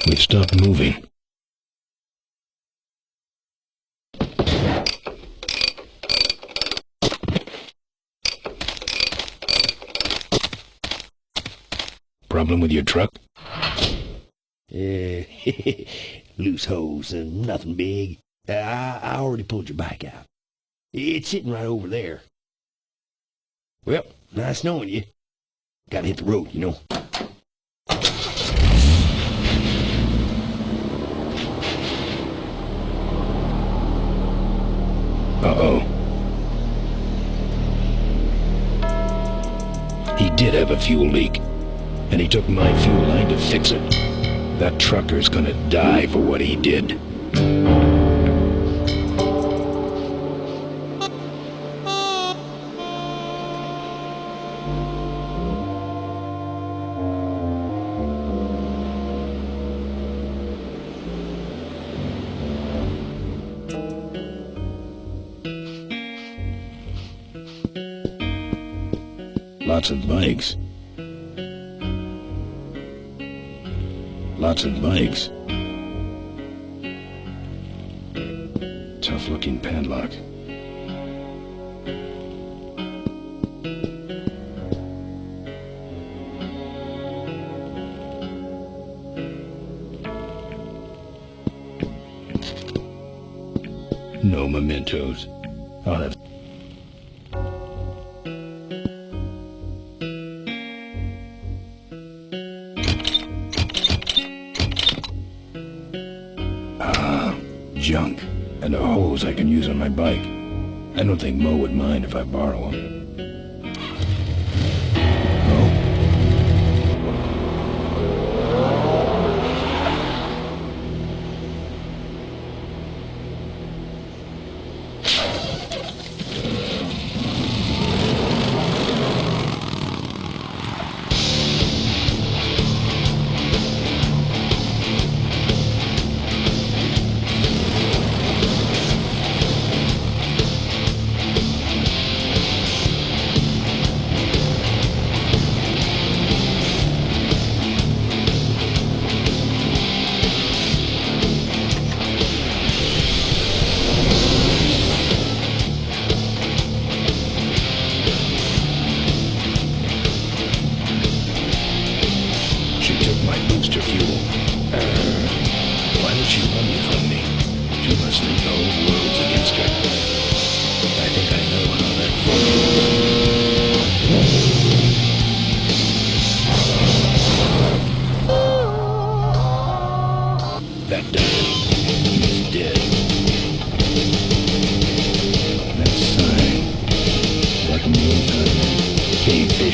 [SPEAKER 1] We've stopped moving. Problem with your truck?
[SPEAKER 3] Loose hose and nothing big. I already pulled your bike out. It's sitting right over there. Well, nice knowing you. Gotta hit the road, you know.
[SPEAKER 1] did have a fuel leak, and he took my fuel line to fix it. That trucker's gonna die for what he did. Lots of bikes. Lots of bikes. Tough-looking padlock. No mementos. I'll have... junk, and a hose I can use on my bike. I don't think Mo would mind if I borrow him.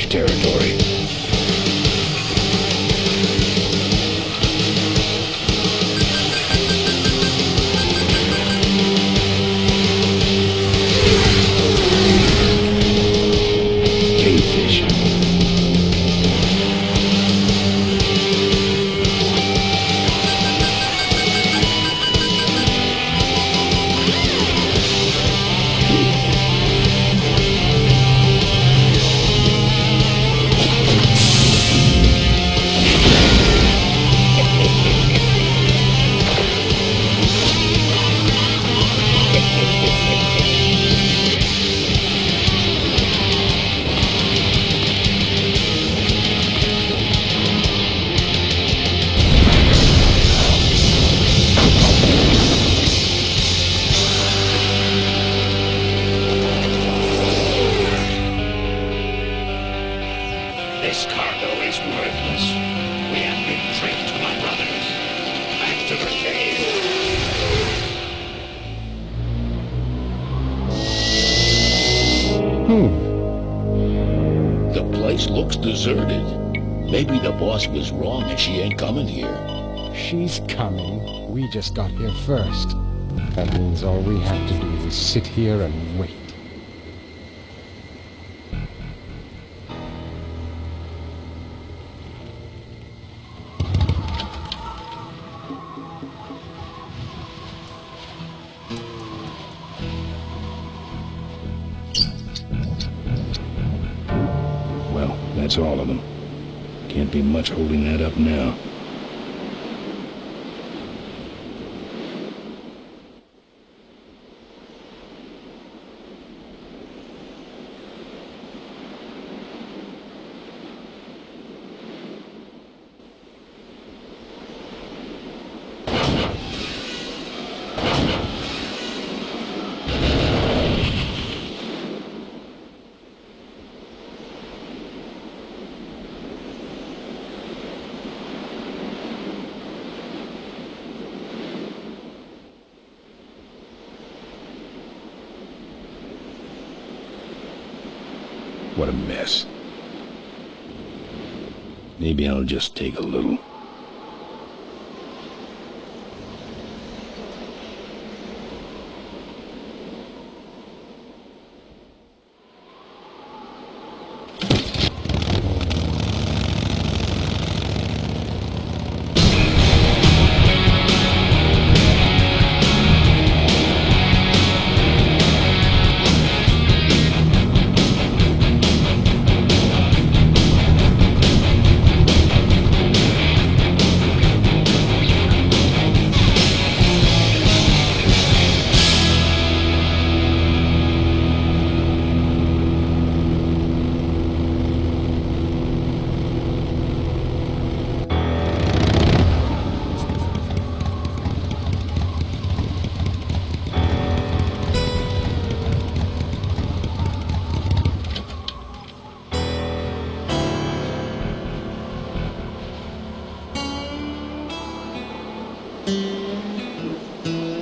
[SPEAKER 1] Territory.
[SPEAKER 6] This cargo is worthless. We have been tricked, my brothers. Back to the cave.
[SPEAKER 2] The place looks deserted. Maybe the boss was wrong and she ain't coming here.
[SPEAKER 5] She's coming. We just got here first. That means all we have to do is sit here and wait.
[SPEAKER 1] Well, that's all of them. Can't be much holding that up now. What a mess. Maybe I'll just take a little.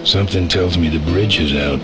[SPEAKER 1] Something tells me the bridge is out.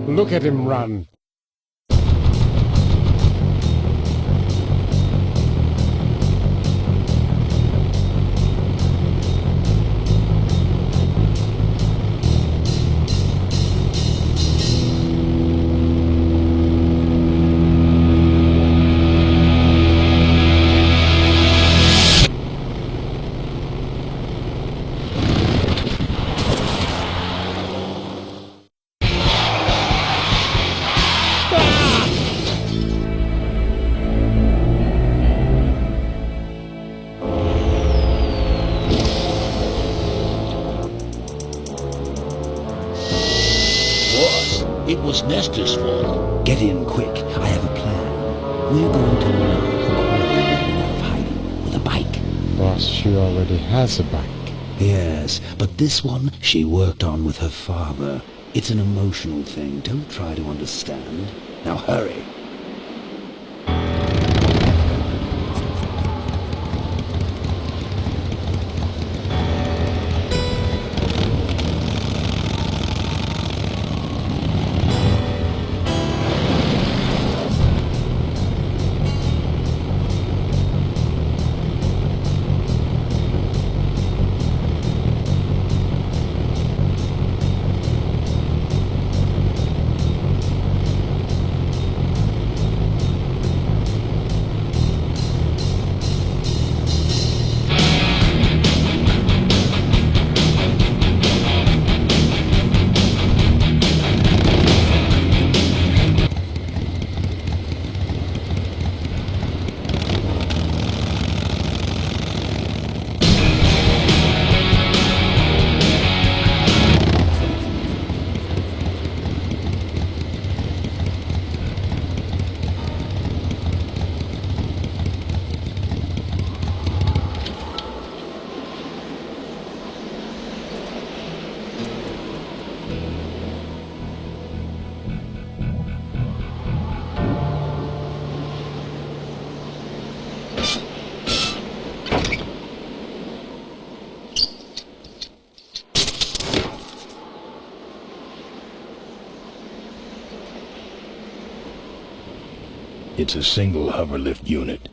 [SPEAKER 5] Look at him run.
[SPEAKER 2] It was Nestor's fault.
[SPEAKER 3] Get in quick. I have a plan. We're going to lure the quarry out of hiding with a bike.
[SPEAKER 5] Boss, she already has a bike.
[SPEAKER 3] Yes, but this one she worked on with her father. It's an emotional thing. Don't try to understand. Now hurry.
[SPEAKER 1] It's a single hoverlift unit.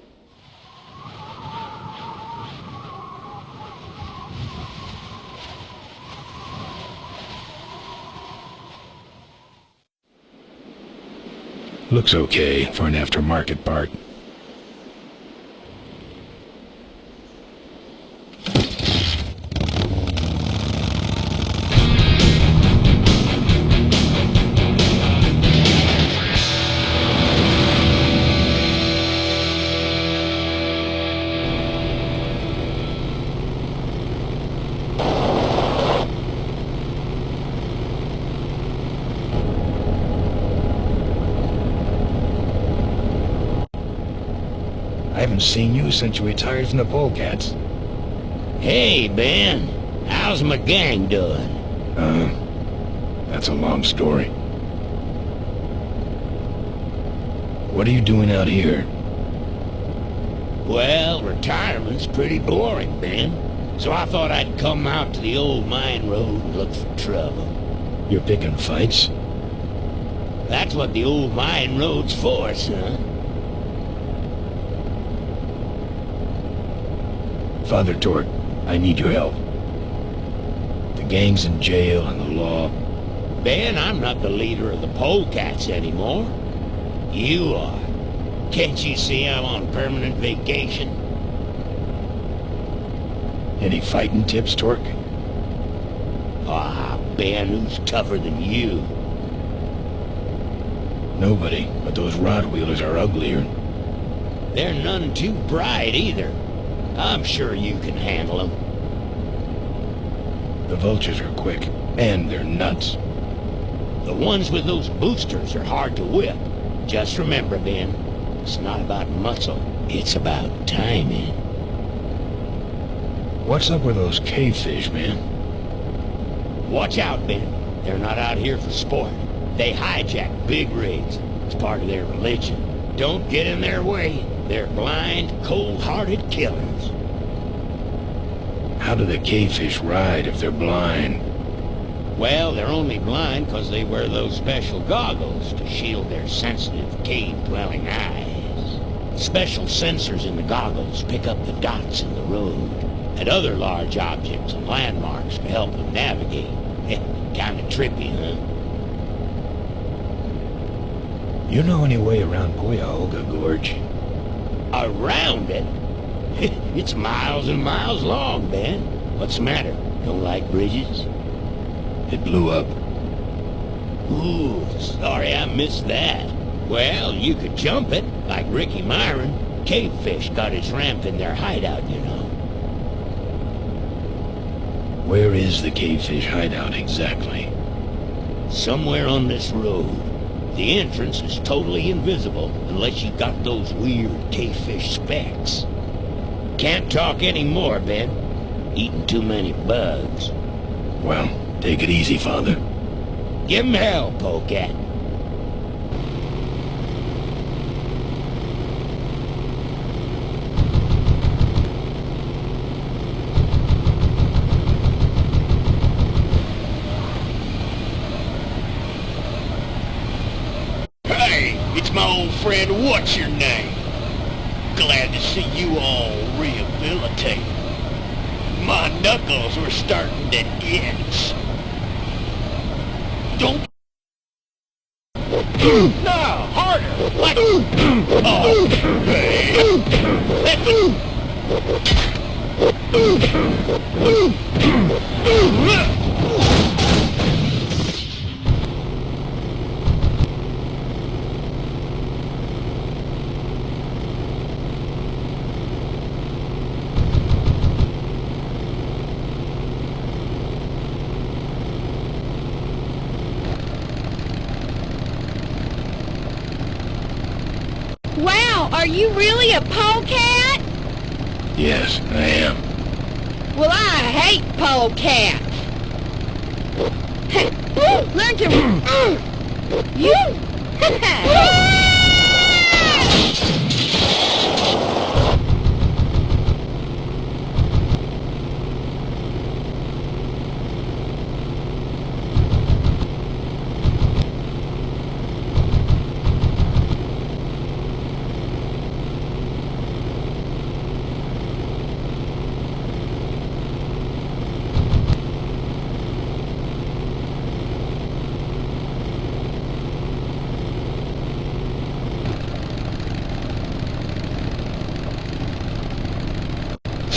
[SPEAKER 1] Looks okay for an aftermarket part. I haven't seen you since you retired from the Polecats.
[SPEAKER 2] Hey, Ben. How's my gang doing?
[SPEAKER 1] That's a long story. What are you doing out here?
[SPEAKER 2] Well, retirement's pretty boring, Ben. So I thought I'd come out to the old mine road and look for trouble.
[SPEAKER 1] You're picking fights?
[SPEAKER 2] That's what the old mine road's for, son.
[SPEAKER 1] Father Torque, I need your help. The gang's in jail and the law.
[SPEAKER 2] Ben, I'm not the leader of the Polecats anymore. You are. Can't you see I'm on permanent vacation?
[SPEAKER 1] Any fighting tips, Torque?
[SPEAKER 2] Ah, Ben, who's tougher than you?
[SPEAKER 1] Nobody, but those rod wheelers are uglier.
[SPEAKER 2] They're none too bright either. I'm sure you can handle them.
[SPEAKER 1] The vultures are quick, and they're nuts.
[SPEAKER 2] The ones with those boosters are hard to whip. Just remember, Ben, it's not about muscle, it's about timing.
[SPEAKER 1] What's up with those cavefish, man?
[SPEAKER 2] Watch out, Ben. They're not out here for sport. They hijack big rigs. It's part of their religion. Don't get in their way. They're blind, cold-hearted killers.
[SPEAKER 1] How do the cavefish ride if they're blind?
[SPEAKER 2] Well, they're only blind because they wear those special goggles to shield their sensitive, cave-dwelling eyes. Special sensors in the goggles pick up the dots in the road and other large objects and landmarks to help them navigate. Kinda trippy, huh?
[SPEAKER 1] You know any way around Cuyahoga Gorge?
[SPEAKER 2] Around it? It's miles and miles long, Ben. What's the matter? Don't like bridges?
[SPEAKER 1] It blew up.
[SPEAKER 2] Ooh, sorry I missed that. Well, you could jump it, like Ricky Myron. Cavefish got his ramp in their hideout, you know.
[SPEAKER 1] Where is the cavefish hideout exactly?
[SPEAKER 2] Somewhere on this road. The entrance is totally invisible unless you got those weird cavefish specs. Can't talk anymore, Ben. Eating too many bugs.
[SPEAKER 1] Well, take it easy, Father.
[SPEAKER 2] Give him hell, Polecat.
[SPEAKER 7] Hey, it's my old friend, what's your name? Glad to see you all rehabilitated. My knuckles were starting to itch. Don't... No, harder! Like... Oh, man.
[SPEAKER 12] Wow, are you really a polecat?
[SPEAKER 1] Yes, I am.
[SPEAKER 12] Well, I hate polecats. Learn to... You...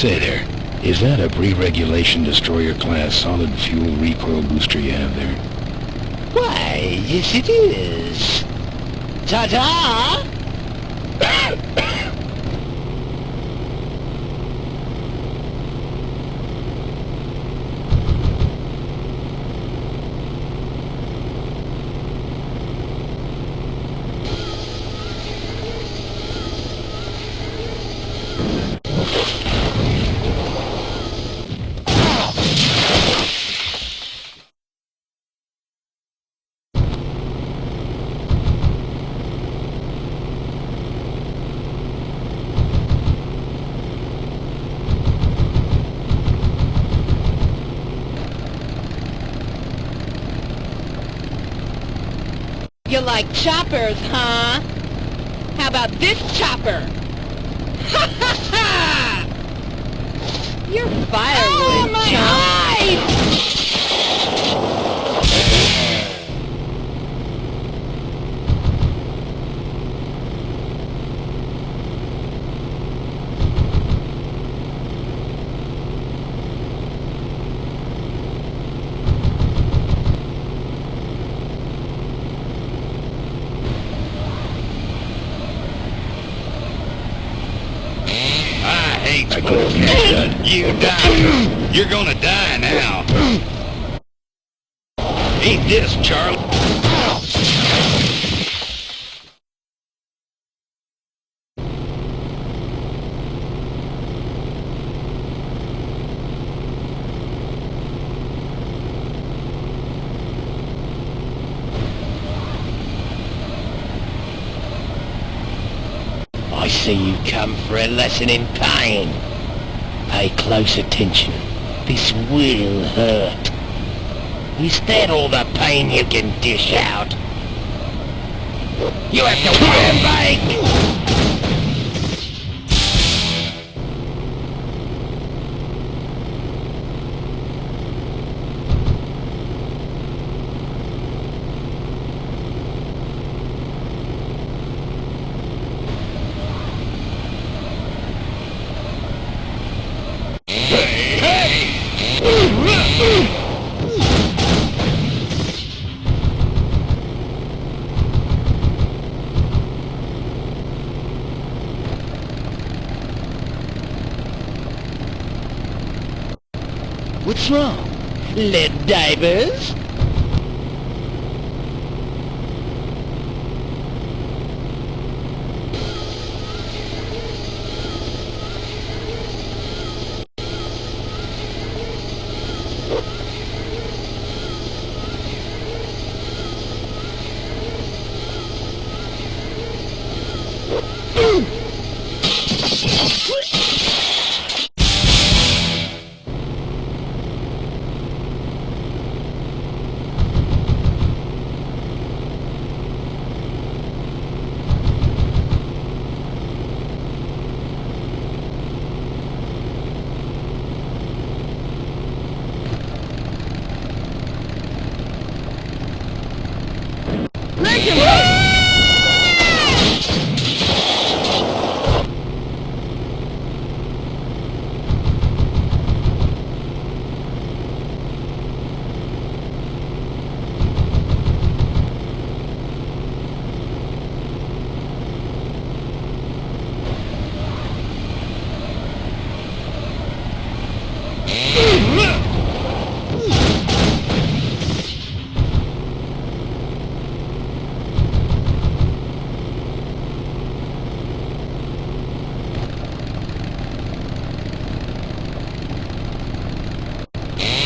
[SPEAKER 1] Say there, is that a pre-regulation destroyer-class solid fuel recoil booster you have there?
[SPEAKER 2] Why, yes it is. Ta-ta!
[SPEAKER 12] You like choppers, huh? How about this chopper? Ha ha ha! You're firewood, oh, my eyes!
[SPEAKER 6] I couldn't finish that. You die. You're gonna die now. Eat this, Charlie.
[SPEAKER 2] I see you come for a lesson in pain. Pay close attention. This will hurt. Is that all the pain you can dish out? You have to wham bake! What's wrong? Lead divers?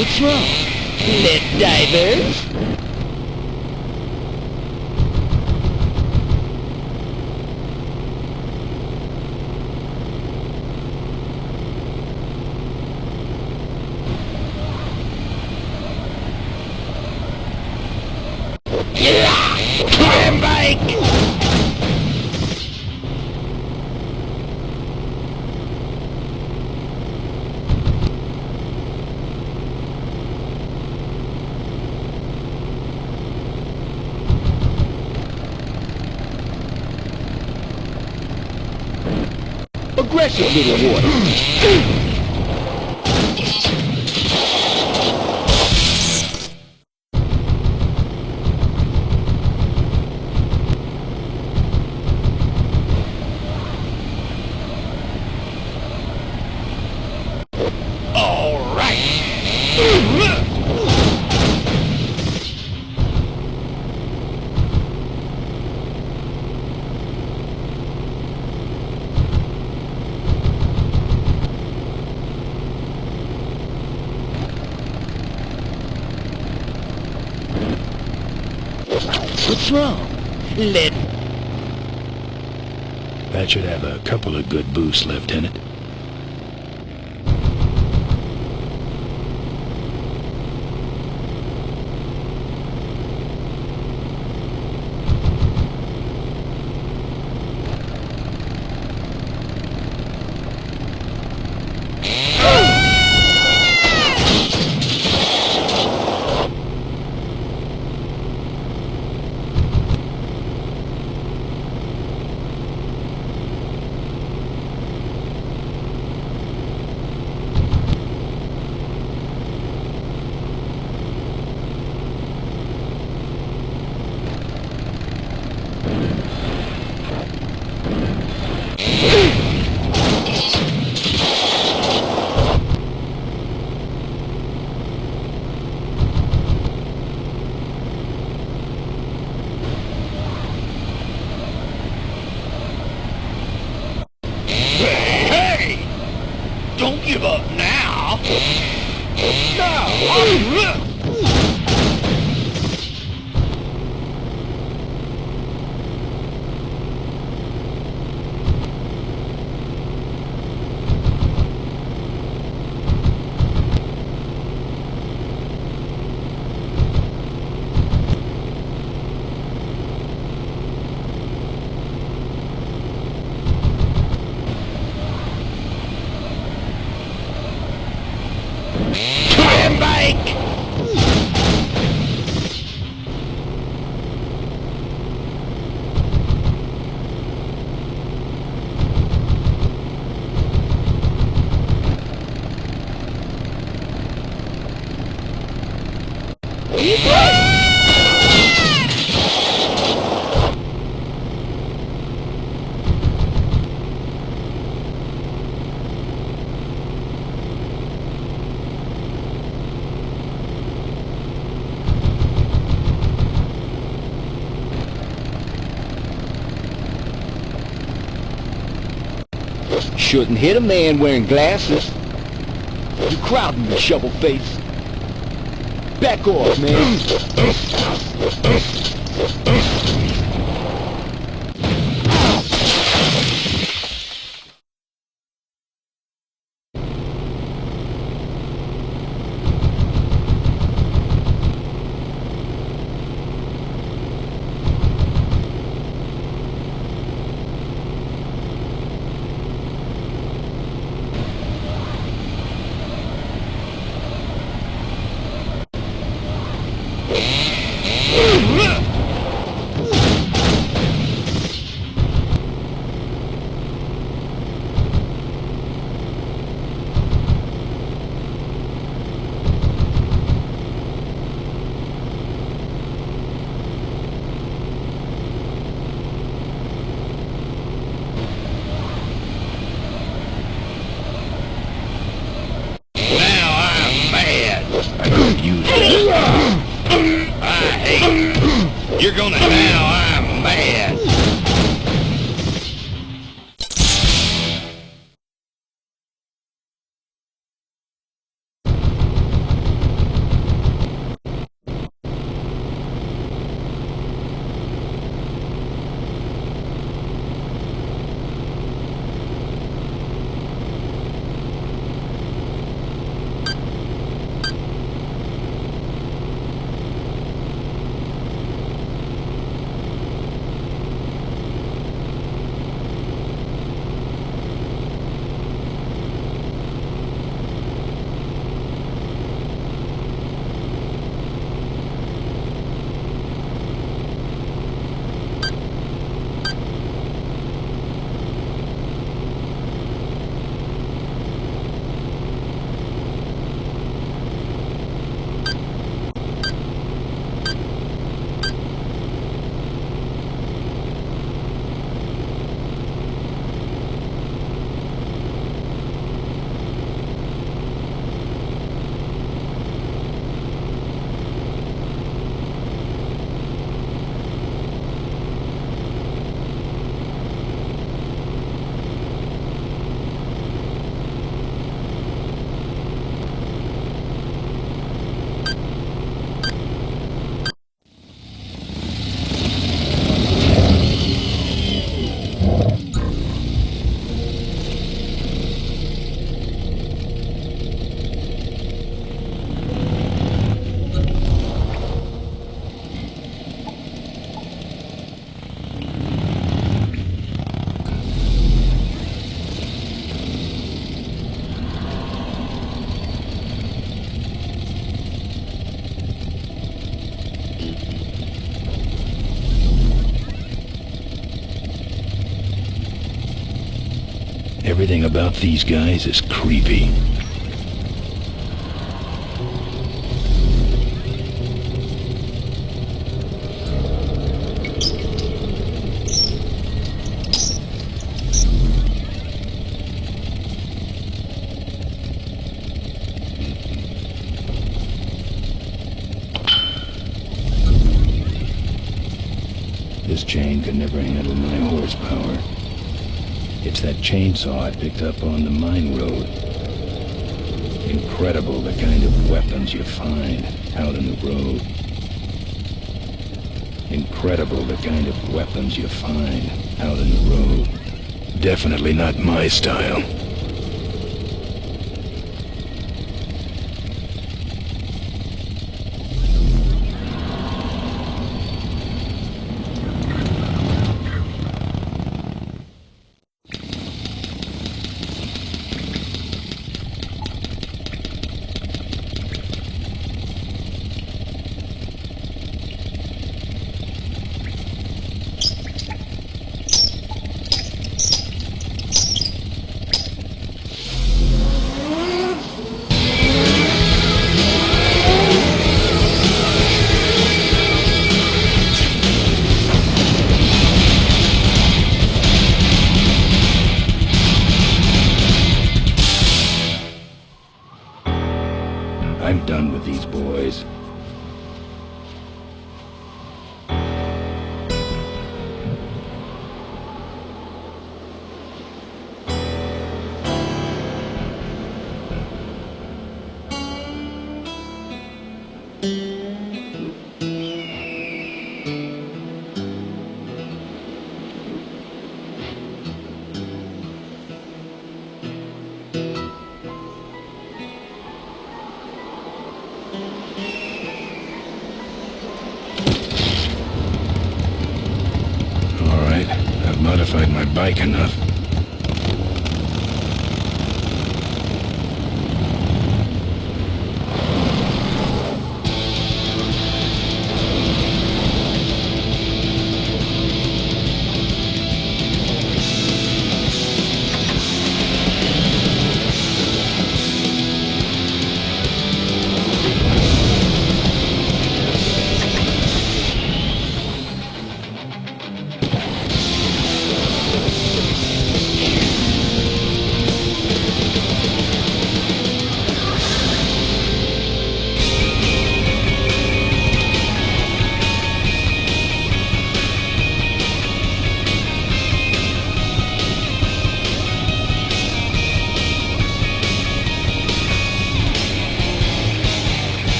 [SPEAKER 2] What's wrong? Lead divers? Wham bake! Aggressive little water. What's wrong? Let...
[SPEAKER 1] That should have a couple of good boosts, Lieutenant.
[SPEAKER 7] Don't give up now! Bike!
[SPEAKER 2] Shouldn't hit a man wearing glasses. You're crowding me, shovel face. Back off, man.
[SPEAKER 1] Everything about these guys is creepy. This chain could never handle my horsepower. It's that chainsaw I picked up on the mine road. Incredible the kind of weapons you find out in the road. Incredible the kind of weapons you find out in the road. Definitely not my style. I'm done with these boys. I've modified my bike enough.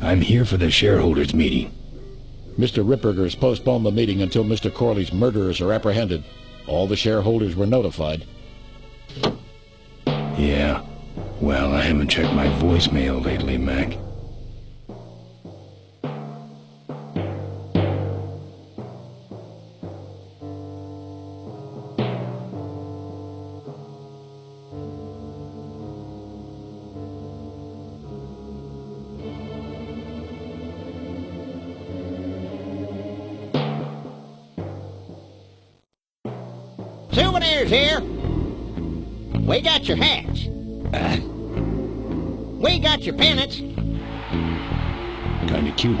[SPEAKER 1] I'm here for the shareholders' meeting.
[SPEAKER 6] Mr. Ripperger's postponed the meeting until Mr. Corley's murderers are apprehended. All the shareholders were notified.
[SPEAKER 1] Yeah. Well, I haven't checked my voicemail lately, Mac.
[SPEAKER 2] Souvenirs here. We got your hats. We got your pennants.
[SPEAKER 1] Kinda cute.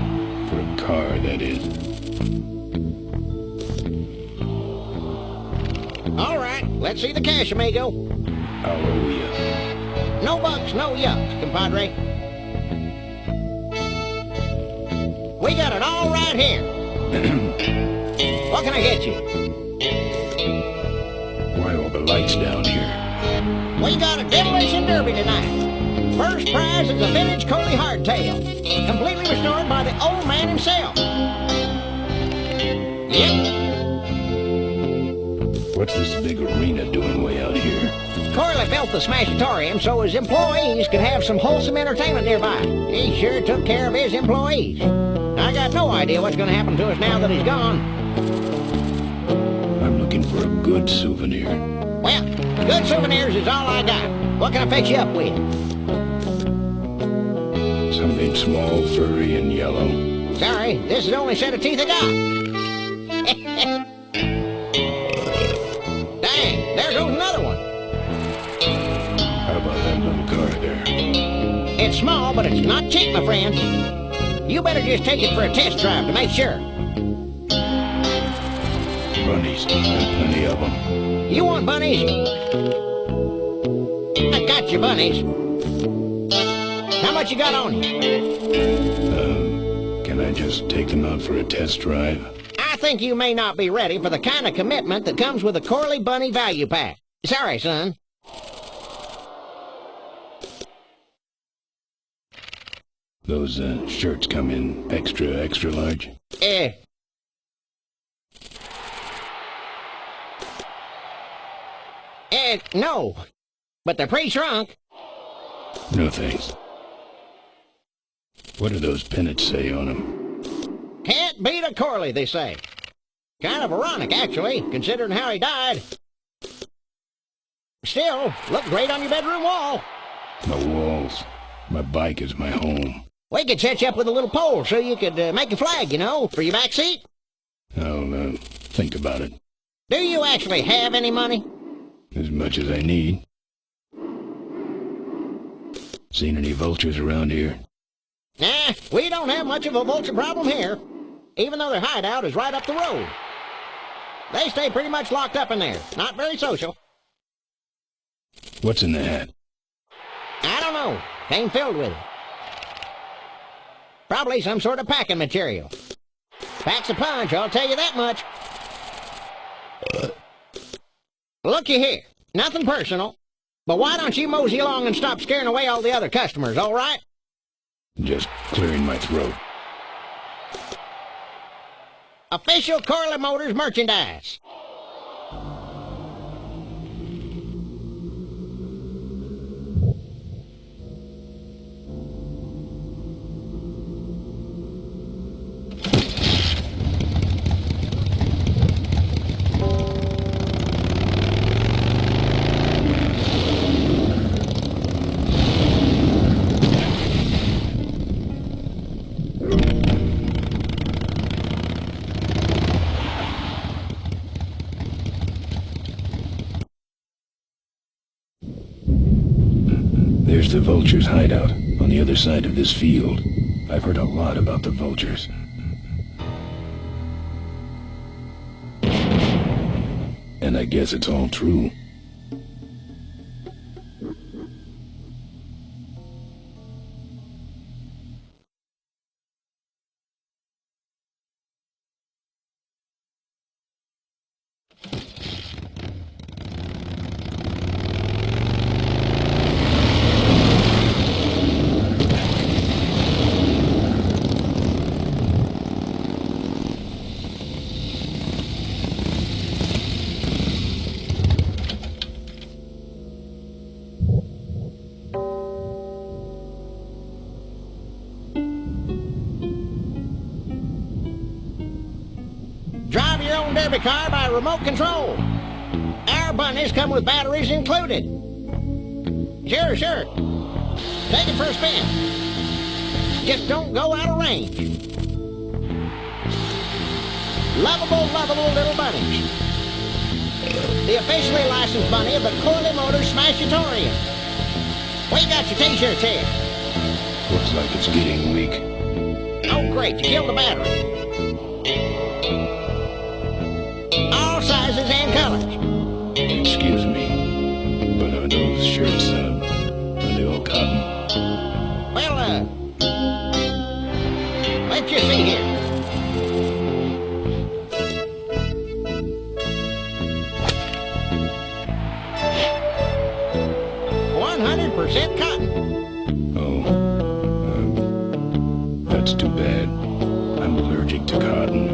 [SPEAKER 1] For a car, that is.
[SPEAKER 2] All right, let's see the cash, amigo.
[SPEAKER 1] I'll owe you.
[SPEAKER 2] No bucks, no yucks, compadre. We got it all right here. What can I get you?
[SPEAKER 1] Why all the lights down here?
[SPEAKER 2] We got a demolition derby tonight. First prize is a vintage Coley hardtail, completely restored by the old man himself. built the Smashatorium so his employees could have some wholesome entertainment nearby. He sure took care of his employees. I got no idea what's going to happen to us now that he's gone.
[SPEAKER 1] I'm looking for a good souvenir.
[SPEAKER 2] Well, good souvenirs is all I got. What can I fix you up with?
[SPEAKER 1] Something small, furry, and yellow.
[SPEAKER 2] Sorry, this is the only set of teeth I got. Dang, there goes another one.
[SPEAKER 1] How about that little car there?
[SPEAKER 2] It's small, but it's not cheap, my friend. You better just take it for a test drive to make sure.
[SPEAKER 1] Bunnies, got plenty of them.
[SPEAKER 2] You want bunnies? I got your bunnies. How much you got on you?
[SPEAKER 1] Can I just take them out for a test drive?
[SPEAKER 2] I think you may not be ready for the kind of commitment that comes with a Corley Bunny value pack. Sorry, son.
[SPEAKER 1] Those shirts come in extra large?
[SPEAKER 2] No. But they're pretty shrunk.
[SPEAKER 1] No thanks. What do those pennants say on them?
[SPEAKER 2] Can't beat a Corley, they say. Kind of ironic, actually, considering how he died. Still, look great on your bedroom wall.
[SPEAKER 1] My walls. My bike is my home.
[SPEAKER 2] We could set you up with a little pole so you could make a flag, you know, for your back seat.
[SPEAKER 1] I'll think about it.
[SPEAKER 2] Do you actually have any money?
[SPEAKER 1] As much as I need. Seen any vultures around here?
[SPEAKER 2] Nah, we don't have much of a vulture problem here, even though their hideout is right up the road. They stay pretty much locked up in there, not very social.
[SPEAKER 1] What's in the hat?
[SPEAKER 2] I don't know. Came filled with it. Probably some sort of packing material. Packs a punch, I'll tell you that much. Looky here, nothing personal, but why don't you mosey along and stop scaring away all the other customers, all right?
[SPEAKER 1] Just clearing my throat.
[SPEAKER 2] Official Corley Motors merchandise.
[SPEAKER 1] There's the vulture's hideout, on the other side of this field. I've heard a lot about the vultures. And I guess it's all true.
[SPEAKER 2] Drive your own derby car by remote control. Our bunnies come with batteries included. Sure. Take it for a spin. Just don't go out of range. Lovable little bunnies. The officially licensed bunny of the Corley Motors Smashatorium. We got your t-shirts here.
[SPEAKER 1] Looks like it's getting weak.
[SPEAKER 2] Oh, great, you killed the battery. All sizes and colors.
[SPEAKER 1] Excuse me, but are those shirts, are they all cotton?
[SPEAKER 2] Well, let's just see here. %100% cotton.
[SPEAKER 1] Oh, that's too bad. I'm allergic to cotton.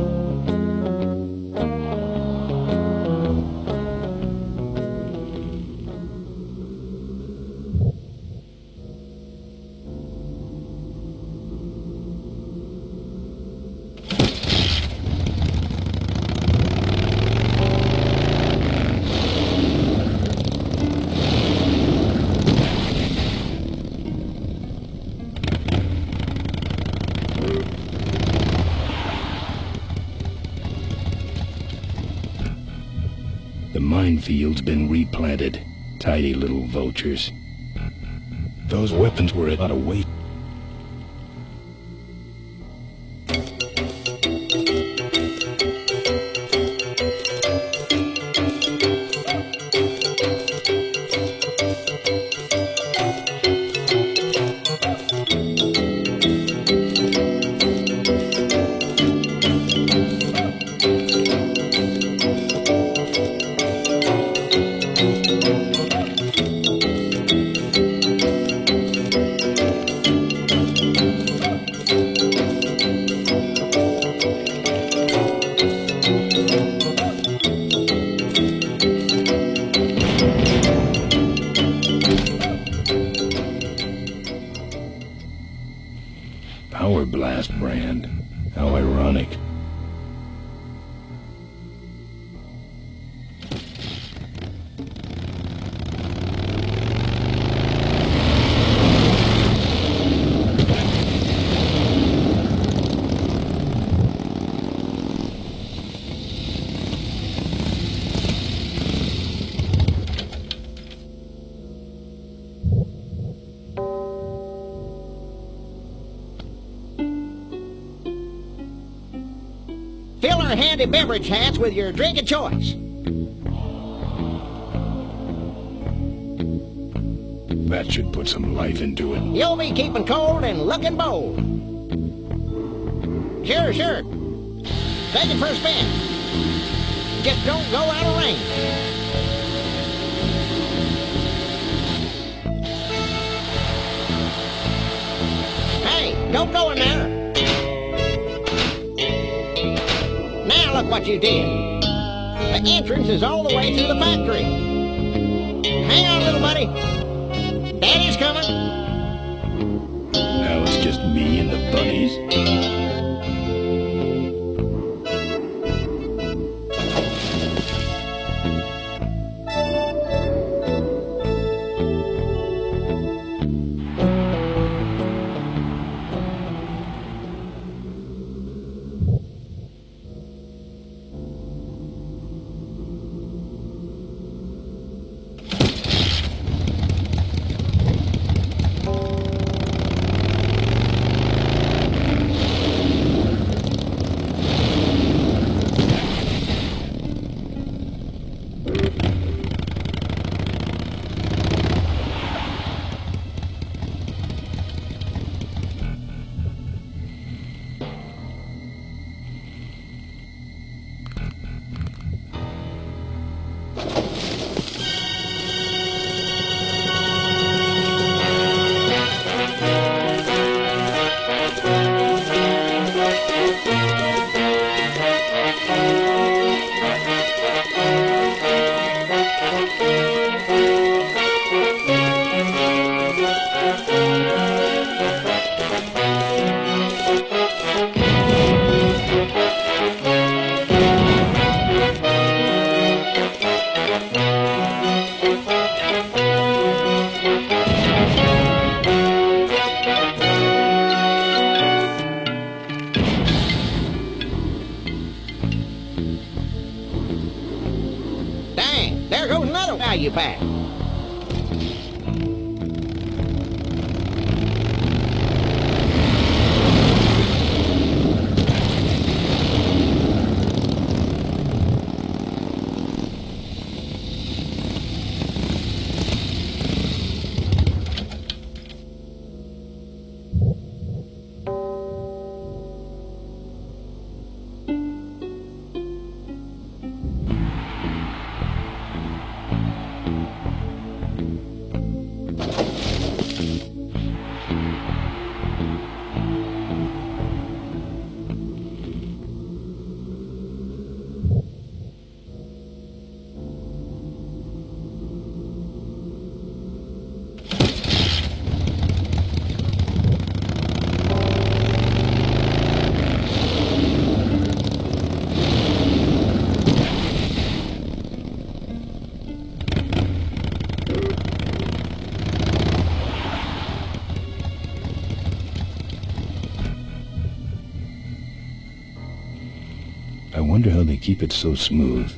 [SPEAKER 1] minefields been replanted. Tidy little vultures. Those weapons were a lot of weight. Power Blast brand. How ironic.
[SPEAKER 2] Fill our handy beverage hats with your drink of choice.
[SPEAKER 1] That should put some life into it.
[SPEAKER 2] You'll be keeping cold and looking bold. Sure, sure. Take it for a spin. Just don't go out of range. Hey, don't go in there. Now look what you did. The entrance is all the way to the factory. Hang on, little buddy. Daddy's coming.
[SPEAKER 1] Now it's just me and the bunnies.
[SPEAKER 2] There goes another value pack.
[SPEAKER 1] I wonder how they keep it so smooth.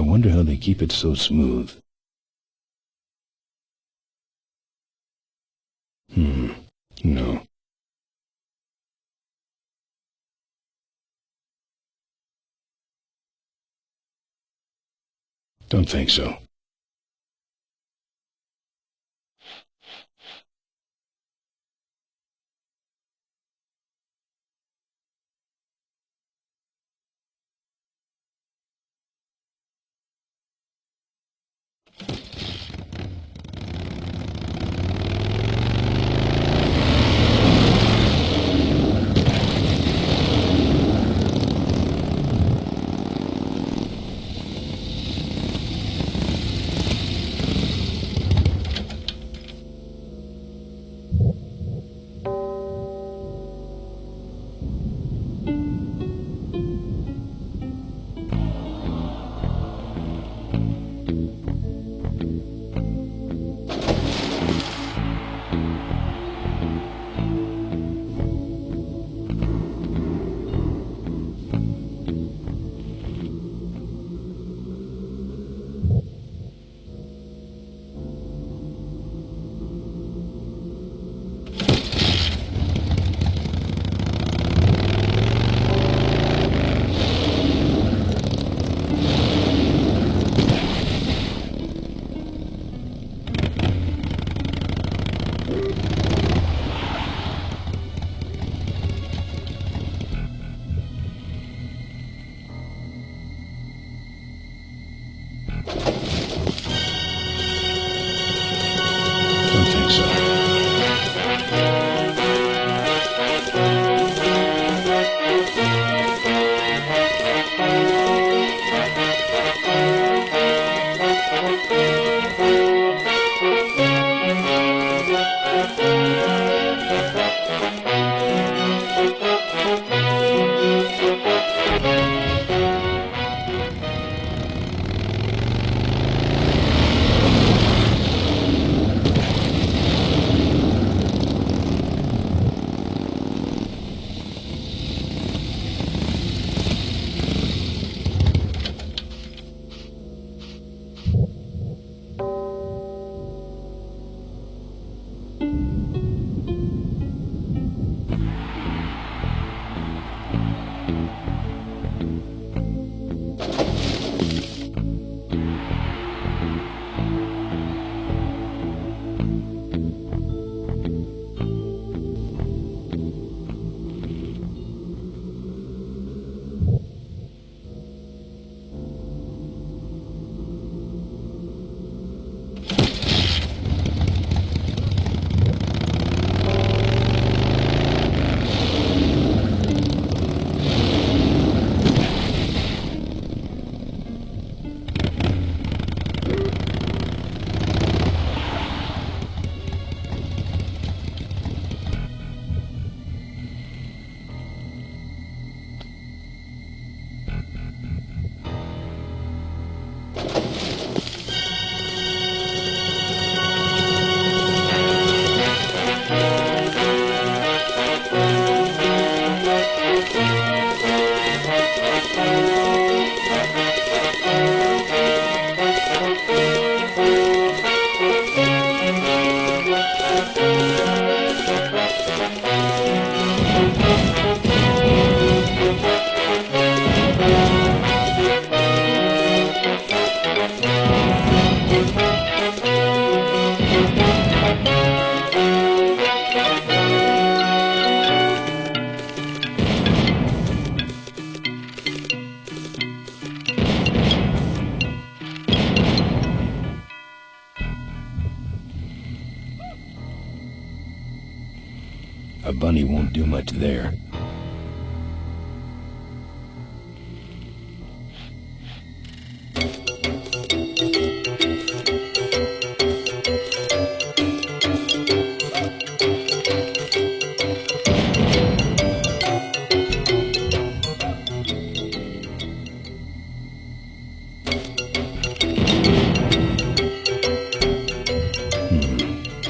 [SPEAKER 1] wonder how they keep it so smooth. No. Don't think so. A bunny won't do much there.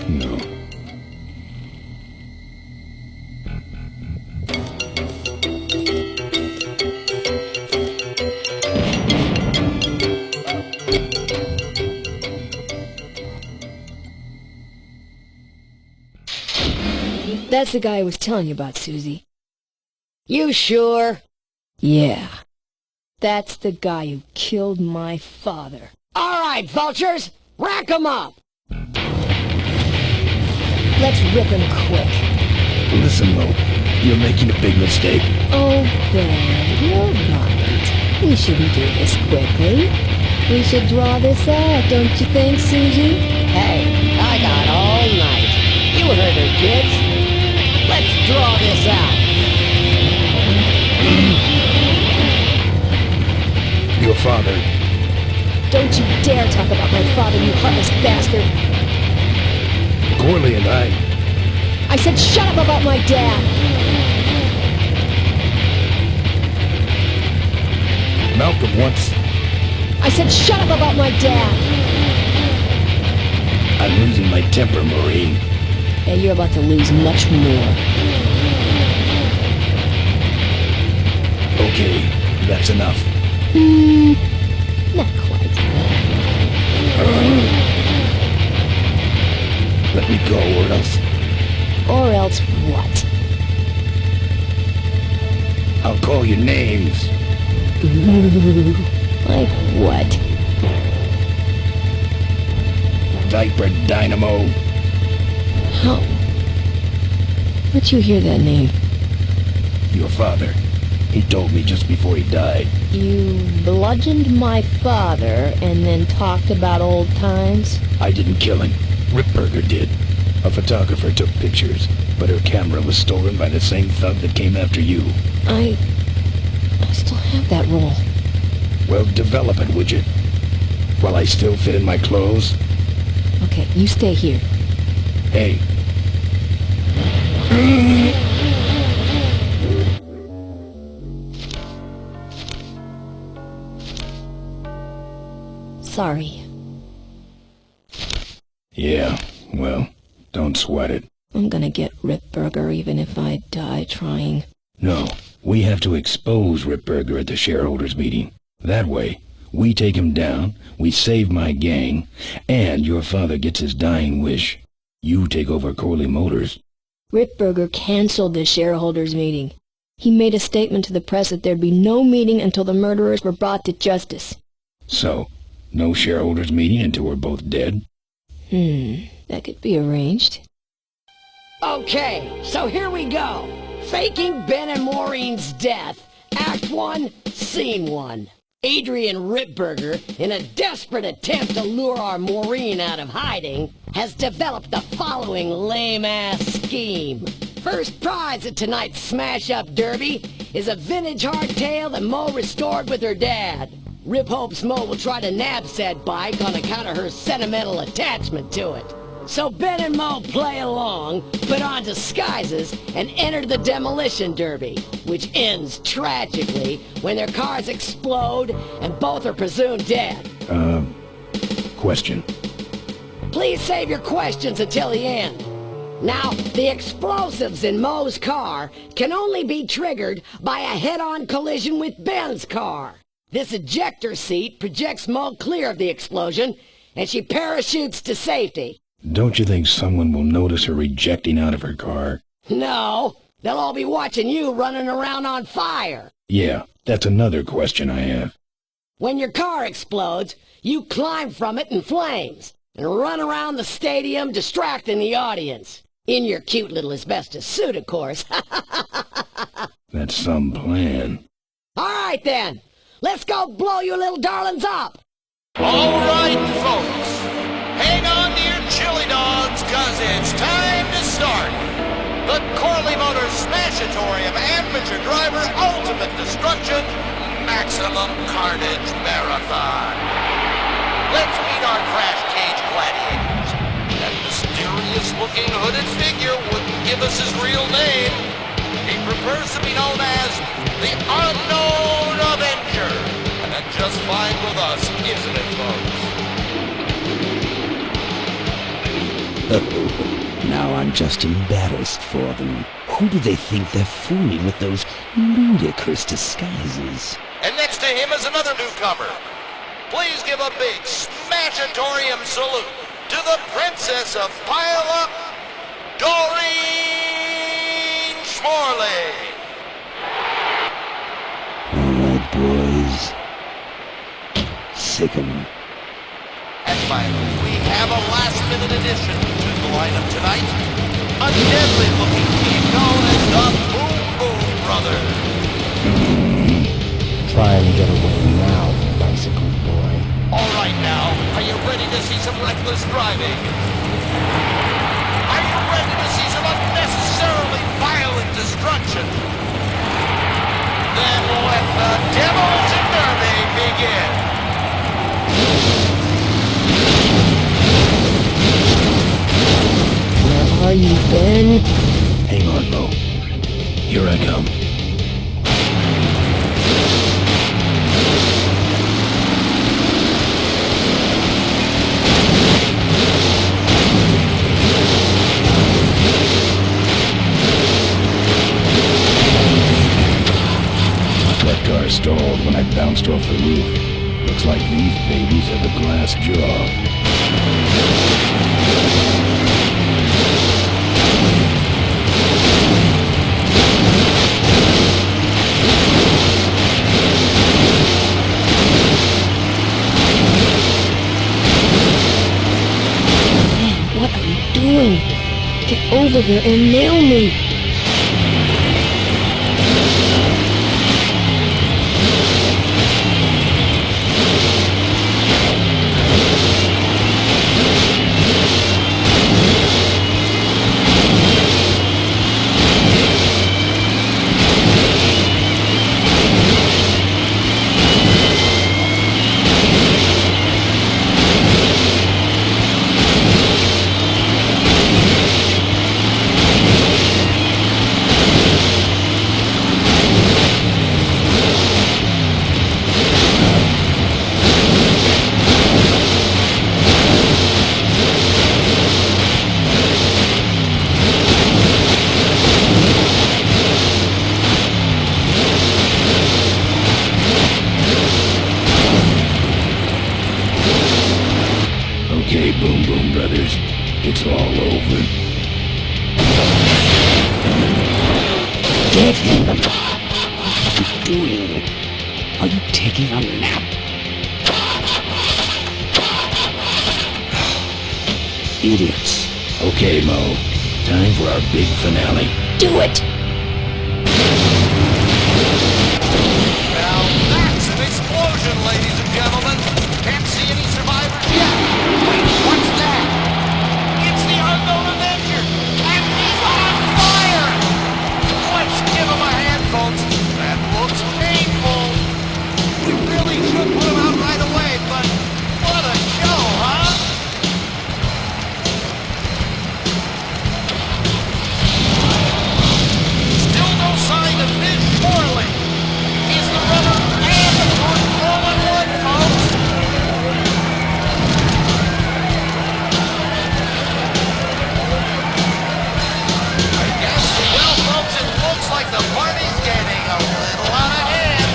[SPEAKER 1] No.
[SPEAKER 9] That's the guy I was telling you about, Susie.
[SPEAKER 2] You sure?
[SPEAKER 9] Yeah. That's the guy who killed my father.
[SPEAKER 2] All right, vultures, rack 'em up!
[SPEAKER 9] Let's rip him quick.
[SPEAKER 1] Listen, Mo, you're making a big mistake.
[SPEAKER 9] Oh, Ben, you're right. We shouldn't do this quickly. We should draw this out, don't you think, Susie?
[SPEAKER 2] Hey, I got all night. You heard her, kids. Let's draw this out.
[SPEAKER 1] Your father.
[SPEAKER 9] Don't you dare talk about my father, you heartless bastard.
[SPEAKER 1] Corley and
[SPEAKER 9] I said shut up about my dad.
[SPEAKER 1] Malcolm once.
[SPEAKER 9] I said shut up about my dad.
[SPEAKER 1] I'm losing my temper, Maureen.
[SPEAKER 9] And you're about to lose much more.
[SPEAKER 1] Okay, that's enough.
[SPEAKER 9] Not quite.
[SPEAKER 1] Let me go, or else...
[SPEAKER 9] Or else what?
[SPEAKER 1] I'll call you names.
[SPEAKER 9] Like what?
[SPEAKER 1] Diaper Dynamo.
[SPEAKER 9] How? Where'd you hear that name?
[SPEAKER 1] Your father. He told me just before he died.
[SPEAKER 9] You bludgeoned my father and then talked about old times?
[SPEAKER 1] I didn't kill him. Ripburger did. A photographer took pictures, but her camera was stolen by the same thug that came after you.
[SPEAKER 9] I still have that roll.
[SPEAKER 1] Well, develop it, would you? While I still fit in my clothes?
[SPEAKER 9] Okay, you stay here.
[SPEAKER 1] Hey.
[SPEAKER 9] Sorry.
[SPEAKER 1] Yeah, well, don't sweat it.
[SPEAKER 9] I'm gonna get Ripburger even if I die trying.
[SPEAKER 1] No, we have to expose Ripburger at the shareholders meeting. That way, we take him down, we save my gang, and your father gets his dying wish. You take over Corley Motors.
[SPEAKER 9] Ripburger canceled the shareholders meeting. He made a statement to the press that there'd be no meeting until the murderers were brought to justice.
[SPEAKER 1] So, no shareholders meeting until we're both dead?
[SPEAKER 9] That could be arranged.
[SPEAKER 2] Okay, so here we go. Faking Ben and Maureen's death. Act 1, Scene 1. Adrian Ripburger, in a desperate attempt to lure our Maureen out of hiding, has developed the following lame-ass scheme. First prize at tonight's smash-up derby is a vintage hardtail that Mo restored with her dad. Rip hopes Mo will try to nab said bike on account of her sentimental attachment to it. So Ben and Mo play along, put on disguises, and enter the demolition derby, which ends tragically when their cars explode and both are presumed dead.
[SPEAKER 1] Question.
[SPEAKER 2] Please save your questions until the end. Now, the explosives in Mo's car can only be triggered by a head-on collision with Ben's car. This ejector seat projects Mo clear of the explosion, and she parachutes to safety.
[SPEAKER 1] Don't you think someone will notice her ejecting out of her car?
[SPEAKER 2] No, they'll all be watching you running around on fire.
[SPEAKER 1] Yeah, that's another question I have.
[SPEAKER 2] When your car explodes, you climb from it in flames and run around the stadium distracting the audience. In your cute little asbestos suit, of course.
[SPEAKER 1] That's some plan.
[SPEAKER 2] All right, then. Let's go blow you little darlings up.
[SPEAKER 11] All right, folks. Hang on to your chili dogs, cause it's time to start. The Corley Motors Smashatorium Amateur Driver Ultimate Destruction Maximum Carnage Marathon. Let's meet our crash cage gladiators. That mysterious-looking hooded figure wouldn't give us his real name. He prefers to be known as the Unknown Avenger. And that's just fine with us, isn't it, folks?
[SPEAKER 3] Oh, now I'm just embarrassed for them. Who do they think they're fooling with those ludicrous disguises?
[SPEAKER 11] And next to him is another newcomer. Please give a big Smashatorium salute to the Princess of Pile-Up, Doreen! Morley!
[SPEAKER 3] All right, boys. Sick 'em.
[SPEAKER 11] And finally, we have a last-minute addition to the lineup tonight. A deadly-looking team known as the Boom Boom Brothers.
[SPEAKER 5] Try and get away now, bicycle boy.
[SPEAKER 11] All right now, are you ready to see some reckless driving? Are you ready to see some unnecessarily violent destruction? Then let the Demolition Derby begin.
[SPEAKER 9] Where are you, Ben?
[SPEAKER 1] Hang on, Bo. Here I come. That car stalled when I bounced off the roof. Looks like these babies have a glass jaw.
[SPEAKER 9] What are you doing? Get over here and nail me! Okay, Boom Boom Brothers, it's all over.
[SPEAKER 3] Get him! What are you doing? Are you taking a nap? Idiots.
[SPEAKER 1] Okay, Mo. Time for our big finale.
[SPEAKER 9] Do it!
[SPEAKER 11] Now that's an explosion, ladies and gentlemen. Can't see any survivors yet. Wait, what's that? It's the unknown Avenger, and he's on fire! Let's give him a hand, folks. That looks painful. We really should put him out right away, but what a show, huh? Still no sign of Ms. Morley. Is the rubber and the foot all in one, folks? I guess, well, folks, it looks like the party's getting a little out of hand.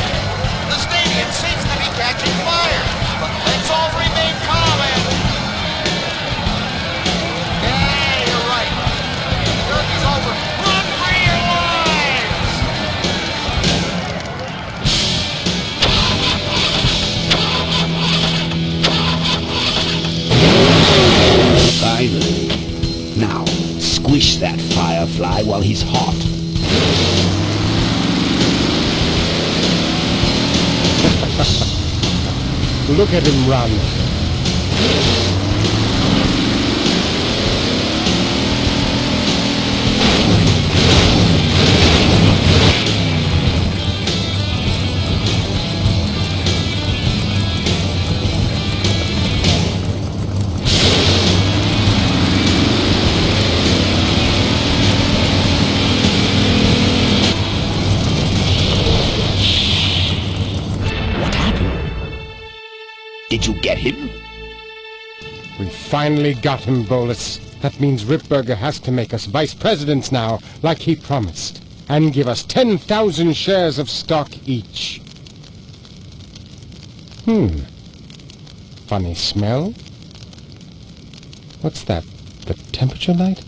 [SPEAKER 11] The stadium seems to be catching fire, but let's all remain calm and... Yeah, you're right. The derby's over. Run for your lives!
[SPEAKER 3] Finally. Now, squish that firefly while he's hot.
[SPEAKER 5] Look at him run.
[SPEAKER 3] What happened? Did you get him?
[SPEAKER 5] We finally got him, Bolus. That means Ripburger has to make us vice presidents now, like he promised, and give us 10,000 shares of stock each. Funny smell? What's that? The temperature light?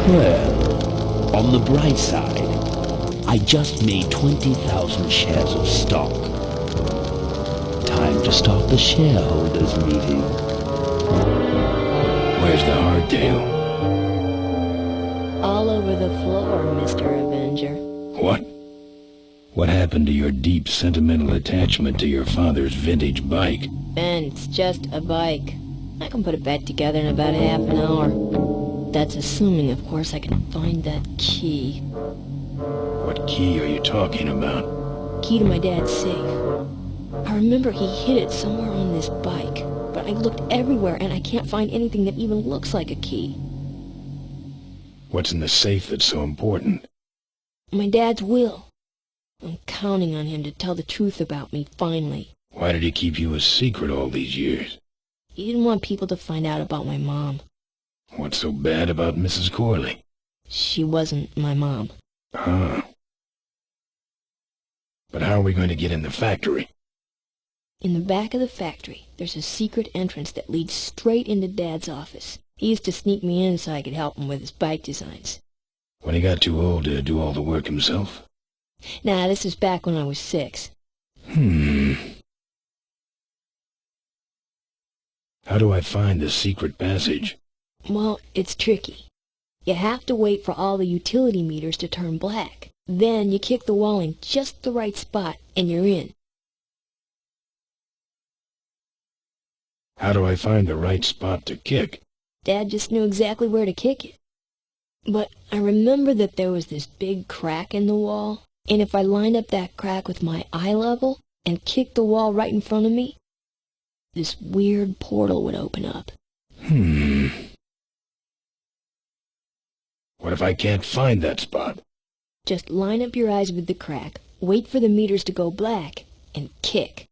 [SPEAKER 3] Well, on the bright side, I just made 20,000 shares of stock. Time to start the shareholders meeting.
[SPEAKER 1] Where's the hardtail?
[SPEAKER 9] All over the floor, Mr. Avenger.
[SPEAKER 1] What? What happened to your deep sentimental attachment to your father's vintage bike?
[SPEAKER 9] Ben, it's just a bike. I can put it back together in about half an hour. That's assuming, of course, I can find that key.
[SPEAKER 1] What key are you talking about?
[SPEAKER 9] Key to my dad's safe. I remember he hid it somewhere on this bike, but I looked everywhere and I can't find anything that even looks like a key.
[SPEAKER 1] What's in the safe that's so important?
[SPEAKER 9] My dad's will. I'm counting on him to tell the truth about me, finally.
[SPEAKER 1] Why did he keep you a secret all these years?
[SPEAKER 9] He didn't want people to find out about my mom.
[SPEAKER 1] What's so bad about Mrs. Corley?
[SPEAKER 9] She wasn't my mom.
[SPEAKER 1] Ah. But how are we going to get in the factory?
[SPEAKER 9] In the back of the factory, there's a secret entrance that leads straight into Dad's office. He used to sneak me in so I could help him with his bike designs.
[SPEAKER 1] When he got too old to do all the work himself?
[SPEAKER 9] Nah, this is back when I was 6.
[SPEAKER 1] How do I find the secret passage?
[SPEAKER 9] Well, it's tricky. You have to wait for all the utility meters to turn black. Then you kick the wall in just the right spot, and you're in.
[SPEAKER 1] How do I find the right spot to kick?
[SPEAKER 9] Dad just knew exactly where to kick it. But I remember that there was this big crack in the wall, and if I lined up that crack with my eye level and kicked the wall right in front of me, this weird portal would open up.
[SPEAKER 1] What if I can't find that spot?
[SPEAKER 9] Just line up your eyes with the crack, wait for the meters to go black, and kick.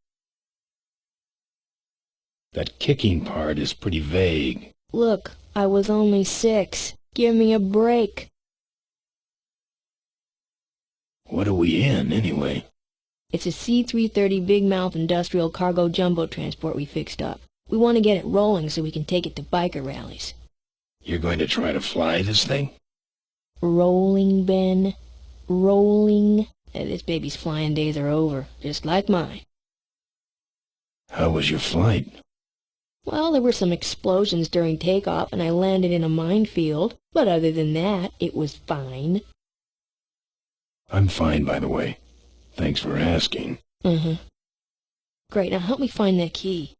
[SPEAKER 1] That kicking part is pretty vague.
[SPEAKER 9] Look, I was only 6. Give me a break.
[SPEAKER 1] What are we in, anyway?
[SPEAKER 9] It's a C-330 Big Mouth Industrial Cargo Jumbo Transport we fixed up. We want to get it rolling so we can take it to biker rallies.
[SPEAKER 1] You're going to try to fly this thing?
[SPEAKER 9] Rolling, Ben. Rolling. This baby's flying days are over, just like mine.
[SPEAKER 1] How was your flight?
[SPEAKER 9] Well, there were some explosions during takeoff, and I landed in a minefield. But other than that, it was fine.
[SPEAKER 1] I'm fine, by the way. Thanks for asking.
[SPEAKER 9] Great, now help me find that key.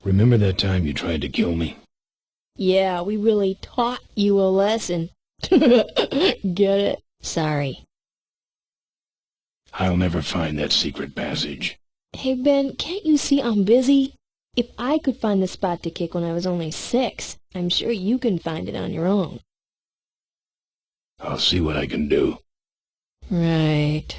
[SPEAKER 1] Remember that time you tried to kill me?
[SPEAKER 9] Yeah, we really taught you a lesson. Get it? Sorry.
[SPEAKER 1] I'll never find that secret passage.
[SPEAKER 9] Hey, Ben, can't you see I'm busy? If I could find the spot to kick when I was only 6, I'm sure you can find it on your own.
[SPEAKER 1] I'll see what I can do.
[SPEAKER 9] Right.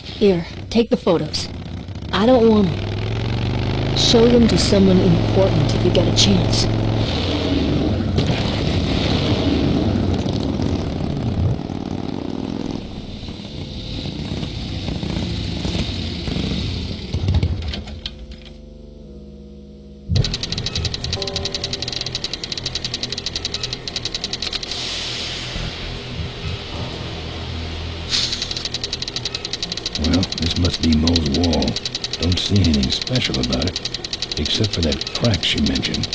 [SPEAKER 9] Here, take the photos. I don't want them. Show them to someone important if you get a chance.
[SPEAKER 1] Well, this must be Mo's wall. Don't see anything special about it, except for that crack she mentioned.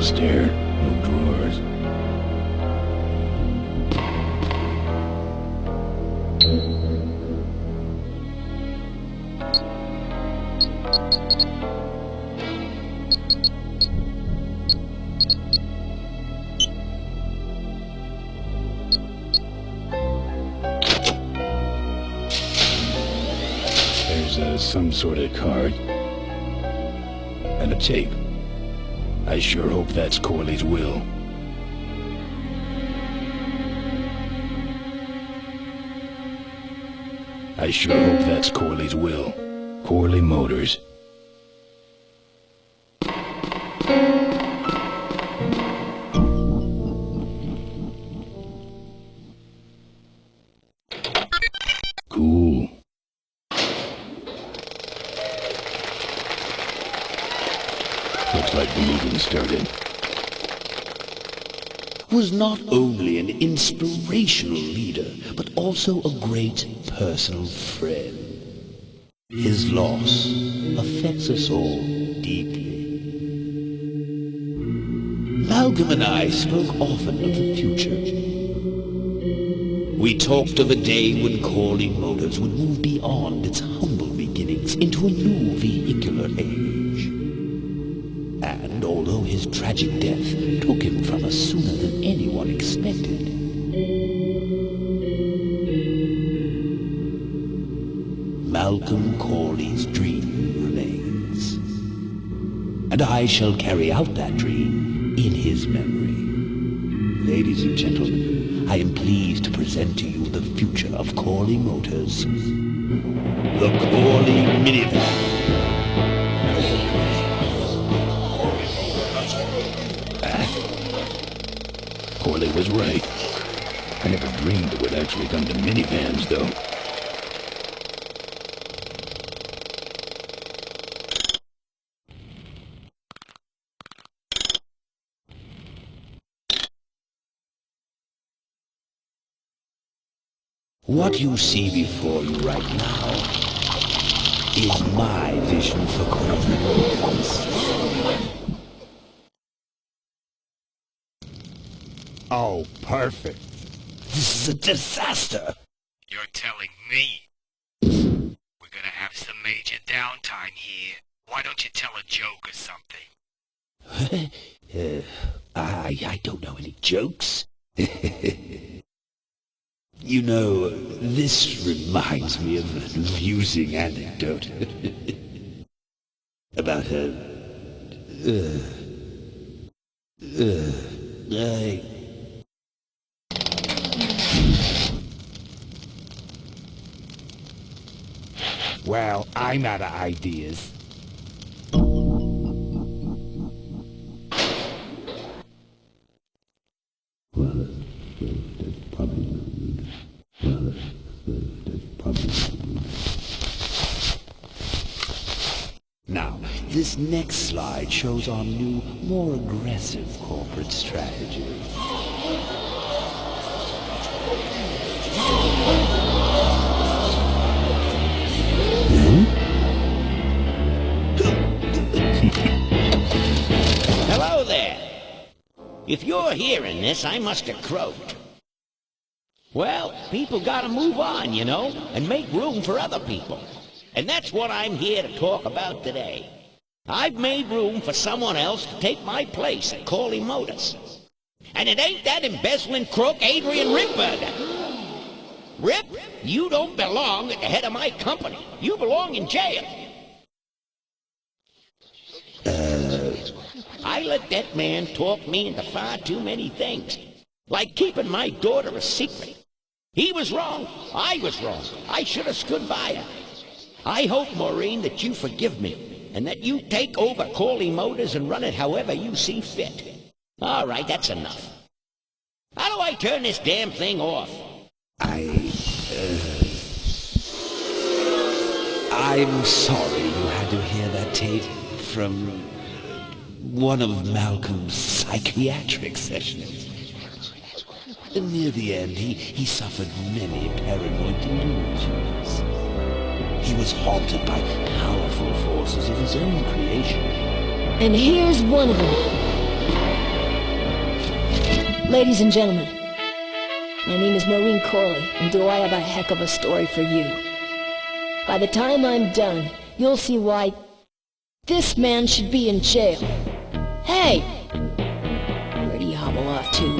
[SPEAKER 1] Stair, no drawers. some sort of card. And a tape. I sure hope that's Corley's will. I sure hope that's Corley's will. Corley Motors. Cool. Looks like the meeting started.
[SPEAKER 3] Was not only an inspirational leader, but also a great personal friend. His loss affects us all deeply. Malcolm and I spoke often of the future. We talked of a day when Corley Motors would move beyond its humble beginnings into a new vehicular age. And although his tragic death took him from us sooner than anyone expected, Malcolm Corley's dream remains. And I shall carry out that dream in his memory. Ladies and gentlemen, I am pleased to present to you the future of Corley Motors. The Corley Minivan.
[SPEAKER 1] Corley was right. I never dreamed it would actually come to minivans, though.
[SPEAKER 3] What you see before you right now is my vision for Corley Motors.
[SPEAKER 6] Oh, perfect.
[SPEAKER 3] This is a disaster.
[SPEAKER 11] You're telling me? We're gonna have some major downtime here. Why don't you tell a joke or something?
[SPEAKER 3] I don't know any jokes. You know, this reminds me of an amusing anecdote about
[SPEAKER 6] Well, I'm out of ideas.
[SPEAKER 3] Now, this next slide shows our new, more aggressive corporate strategy.
[SPEAKER 2] Hello there. If you're hearing this, I must have croaked. Well, people gotta move on, you know, and make room for other people. And that's what I'm here to talk about today. I've made room for someone else to take my place at Corley Motors. And it ain't that embezzling crook Adrian Ripburger. Rip, you don't belong at the head of my company. You belong in jail. I let that man talk me into far too many things. Like keeping my daughter a secret. He was wrong. I was wrong. I should have stood by her. I hope, Maureen, that you forgive me, and that you take over Corley Motors and run it however you see fit. All right, that's enough. How do I turn this damn thing off?
[SPEAKER 3] I'm sorry you had to hear that tape from one of Malcolm's psychiatric sessions. Near the end, he suffered many paranoid delusions. He was haunted by powerful forces of his own creation.
[SPEAKER 9] And here's one of them. Ladies and gentlemen, my name is Maureen Corley, and do I have a heck of a story for you. By the time I'm done, you'll see why this man should be in jail. Hey! Where do you hobble off to?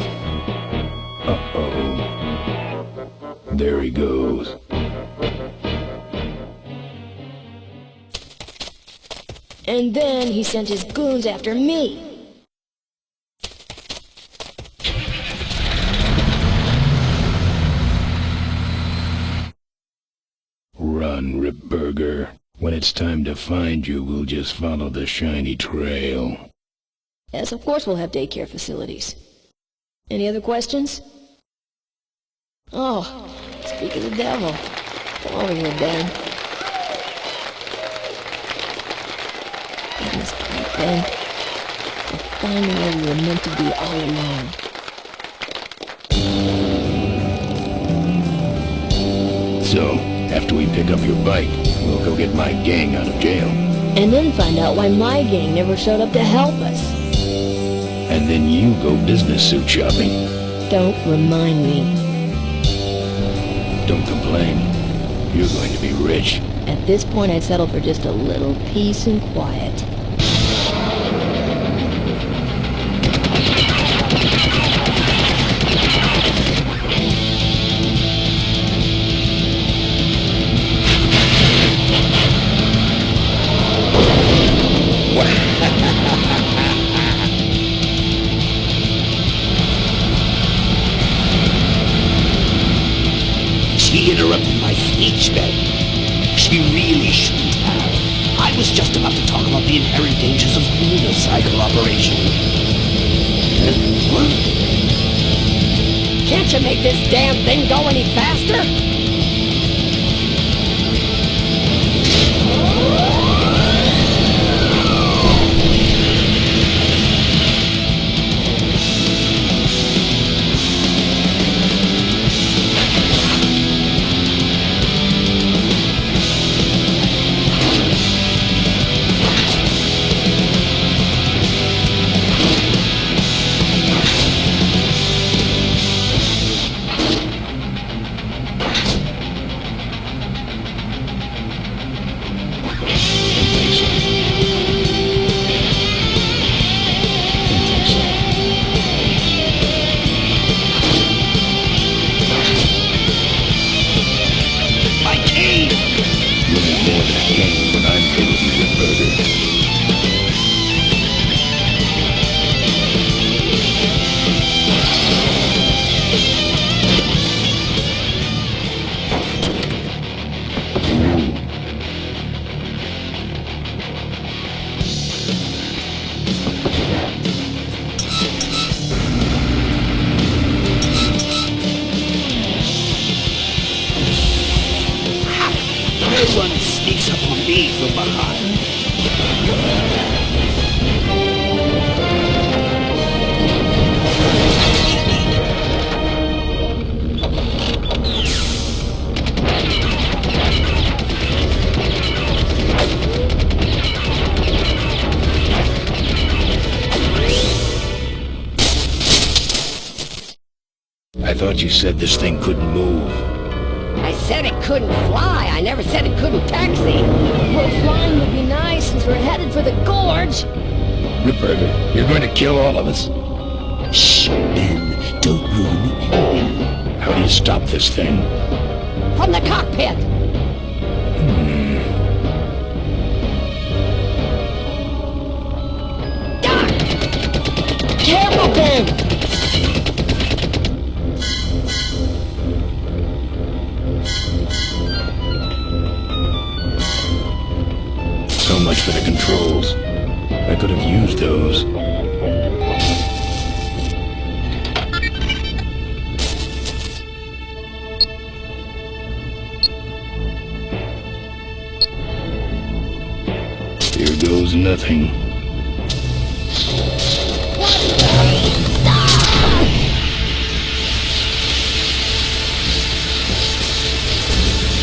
[SPEAKER 1] Uh-oh. There he goes.
[SPEAKER 9] And then he sent his goons after me.
[SPEAKER 1] Run, Ripburger. When it's time to find you, we'll just follow the shiny trail.
[SPEAKER 9] Yes, of course we'll have daycare facilities. Any other questions? Oh, speak of the devil. Come over here, Ben. Goodness, great, Ben. We're finding where we were meant to be all along.
[SPEAKER 1] So, after we pick up your bike, we'll go get my gang out of jail.
[SPEAKER 9] And then find out why my gang never showed up to help us.
[SPEAKER 1] And then you go business suit shopping.
[SPEAKER 9] Don't remind me.
[SPEAKER 1] Don't complain. You're going to be rich.
[SPEAKER 9] At this point, I'd settle for just a little peace and quiet.
[SPEAKER 3] She interrupted my speech, Ben. She really shouldn't have. I was just about to talk about the inherent dangers of lunar cycle operation. What?
[SPEAKER 9] Can't you make this damn thing go any faster?
[SPEAKER 3] Everyone sneaks up on me from behind.
[SPEAKER 1] I thought you said this thing couldn't move.
[SPEAKER 9] I said it couldn't fly. I never said it couldn't taxi. Well, flying would be nice since we're headed for the gorge.
[SPEAKER 1] Ripburger, you're going to kill all of us.
[SPEAKER 3] Shh, Ben. Don't ruin the ending.
[SPEAKER 1] How do you stop this thing?
[SPEAKER 9] From the cockpit. Careful, Ben.
[SPEAKER 1] So much for the controls. I could have used those. Here goes nothing.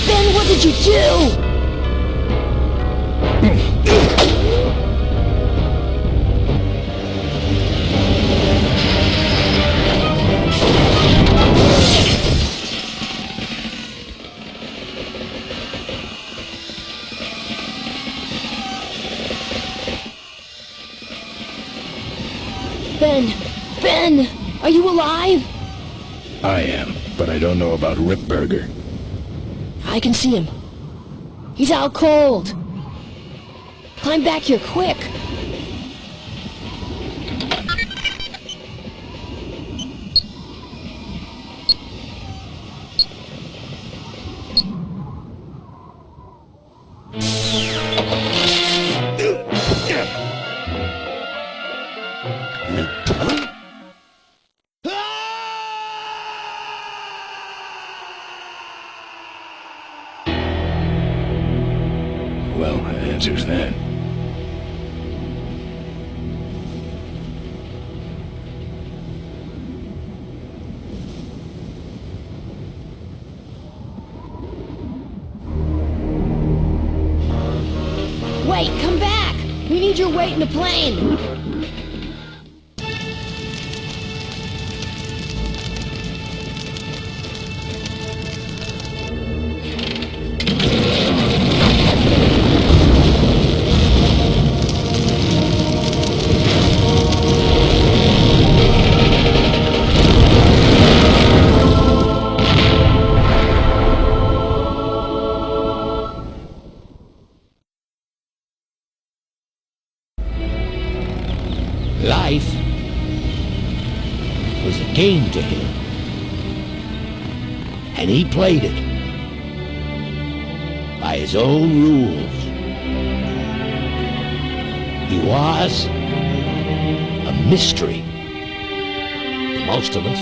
[SPEAKER 9] Ben, what did you do? Ben, are you alive?
[SPEAKER 1] I am, but I don't know about Ripburger.
[SPEAKER 9] I can see him. He's out cold. Climb back here, quick!
[SPEAKER 1] Well, that answers that.
[SPEAKER 9] Wait, come back! We need your weight in the plane!
[SPEAKER 2] Life was a game to him, and he played it by his own rules. He was a mystery to most of us,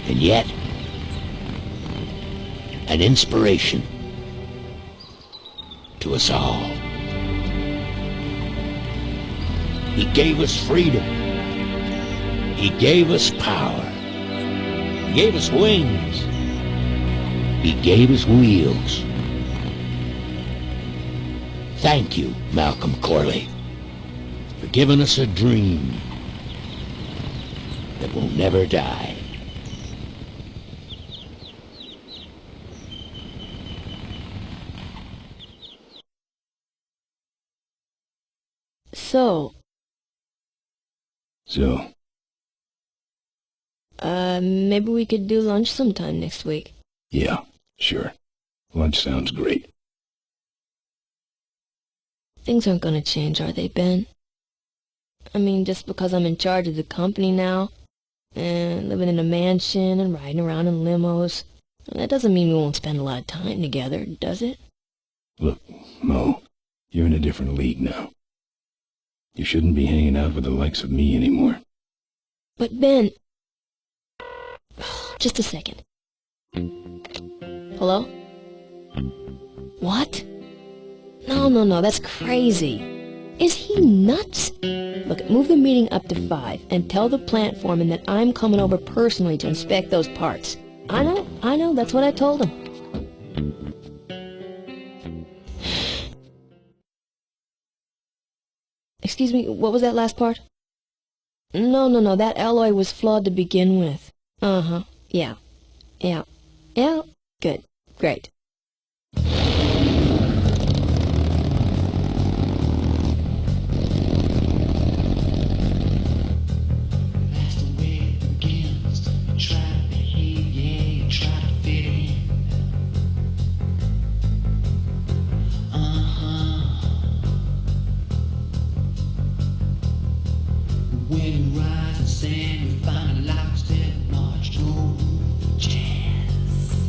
[SPEAKER 2] and yet an inspiration to us all. He gave us freedom. He gave us power. He gave us wings. He gave us wheels. Thank you, Malcolm Corley, for giving us a dream that will never die.
[SPEAKER 9] So, maybe we could do lunch sometime next week.
[SPEAKER 1] Yeah, sure. Lunch sounds great.
[SPEAKER 9] Things aren't gonna change, are they, Ben? I mean, just because I'm in charge of the company now, and living in a mansion and riding around in limos, that doesn't mean we won't spend a lot of time together, does it?
[SPEAKER 1] Look, Mo, you're in a different league now. You shouldn't be hanging out with the likes of me anymore.
[SPEAKER 9] But Ben... Just a second. Hello? What? No, that's crazy. Is he nuts? Look, move the meeting up to 5 and tell the plant foreman that I'm coming over personally to inspect those parts. I know, that's what I told him. Excuse me, what was that last part? No, that alloy was flawed to begin with. Uh-huh, yeah, good, great.
[SPEAKER 13] When you rise and sand, you find a lockstep march, no jazz.